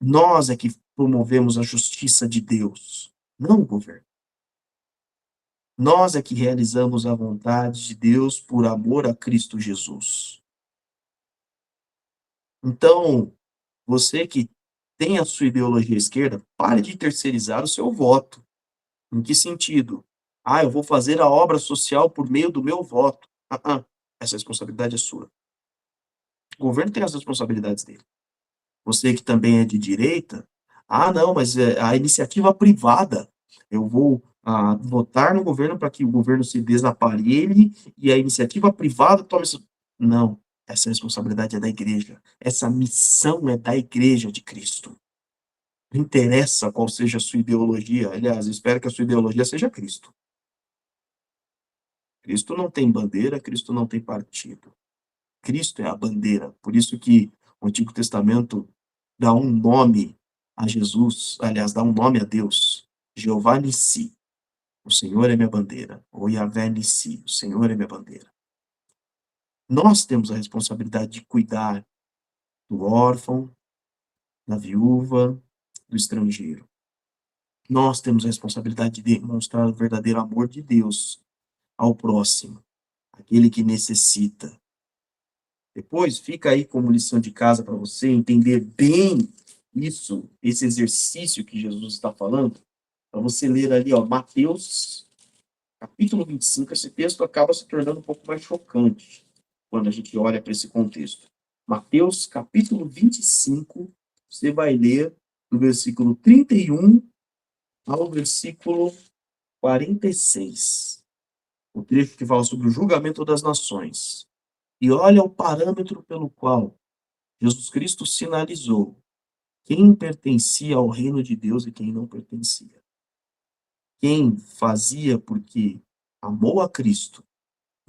Nós é que promovemos a justiça de Deus, não o governo. Nós é que realizamos a vontade de Deus por amor a Cristo Jesus. Então, você que tem a sua ideologia esquerda, pare de terceirizar o seu voto. Em que sentido? Eu vou fazer a obra social por meio do meu voto. Essa responsabilidade é sua. O governo tem as responsabilidades dele. Você que também é de direita, não, mas a iniciativa privada, eu vou votar no governo para que o governo se desaparelhe e a iniciativa privada tome isso. Não, essa responsabilidade é da igreja. Essa missão é da igreja de Cristo. Não interessa qual seja a sua ideologia, aliás, eu espero que a sua ideologia seja Cristo. Cristo não tem bandeira, Cristo não tem partido. Cristo é a bandeira. Por isso que o Antigo Testamento dá um nome a Jesus, aliás, dá um nome a Deus. Jeová Nissi, o Senhor é minha bandeira. Ou Yahvé Nissi, o Senhor é minha bandeira. Nós temos a responsabilidade de cuidar do órfão, da viúva, do estrangeiro. Nós temos a responsabilidade de demonstrar o verdadeiro amor de Deus ao próximo, aquele que necessita. Depois, fica aí como lição de casa para você entender bem isso, esse exercício que Jesus está falando, para você ler ali, Mateus, capítulo 25, esse texto acaba se tornando um pouco mais chocante quando a gente olha para esse contexto. Mateus, capítulo 25, você vai ler do versículo 31 ao versículo 46. O trecho que fala sobre o julgamento das nações. E olha o parâmetro pelo qual Jesus Cristo sinalizou quem pertencia ao reino de Deus e quem não pertencia. Quem fazia porque amou a Cristo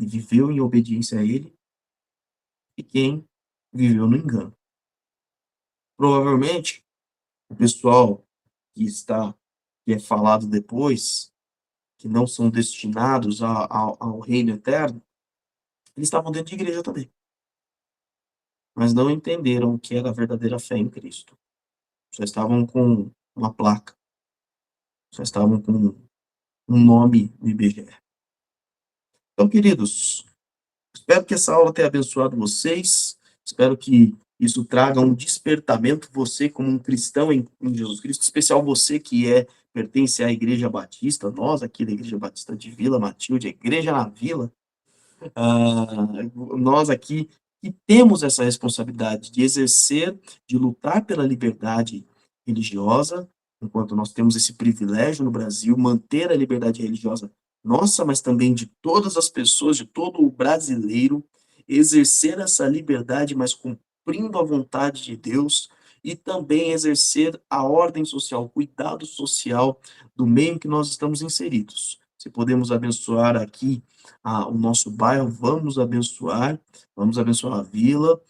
e viveu em obediência a Ele, e quem viveu no engano. Provavelmente, o pessoal que é falado depois, que não são destinados ao reino eterno, eles estavam dentro de igreja também. Mas não entenderam o que era a verdadeira fé em Cristo. Só estavam com uma placa. Só estavam com um nome no IBGE. Então, queridos, espero que essa aula tenha abençoado vocês. Espero que isso traga um despertamento, você como um cristão em Jesus Cristo, especial você que pertence à Igreja Batista, nós aqui da Igreja Batista de Vila Matilde, a Igreja na Vila, nós aqui que temos essa responsabilidade de exercer, de lutar pela liberdade religiosa, enquanto nós temos esse privilégio no Brasil, manter a liberdade religiosa nossa, mas também de todas as pessoas, de todo o brasileiro, exercer essa liberdade, mas cumprindo a vontade de Deus, e também exercer a ordem social, o cuidado social do meio em que nós estamos inseridos. Se podemos abençoar aqui o nosso bairro, vamos abençoar a vila,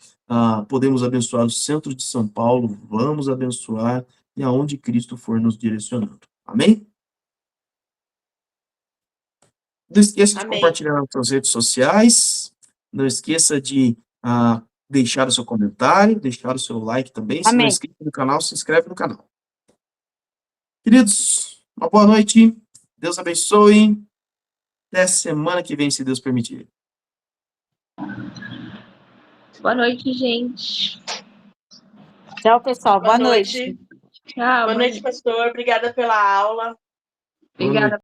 podemos abençoar o centro de São Paulo, vamos abençoar, e aonde Cristo for nos direcionando. Amém? Não esqueça de Amém. compartilhar nas suas redes sociais, não esqueça de deixar o seu comentário, deixar o seu like também, se não é inscrito no canal, se inscreve no canal. Queridos, uma boa noite, Deus abençoe, até semana que vem, se Deus permitir. Boa noite, gente. Tchau, pessoal. Boa noite. Tchau. Boa noite, pastor. Obrigada pela aula. Boa noite. Obrigada.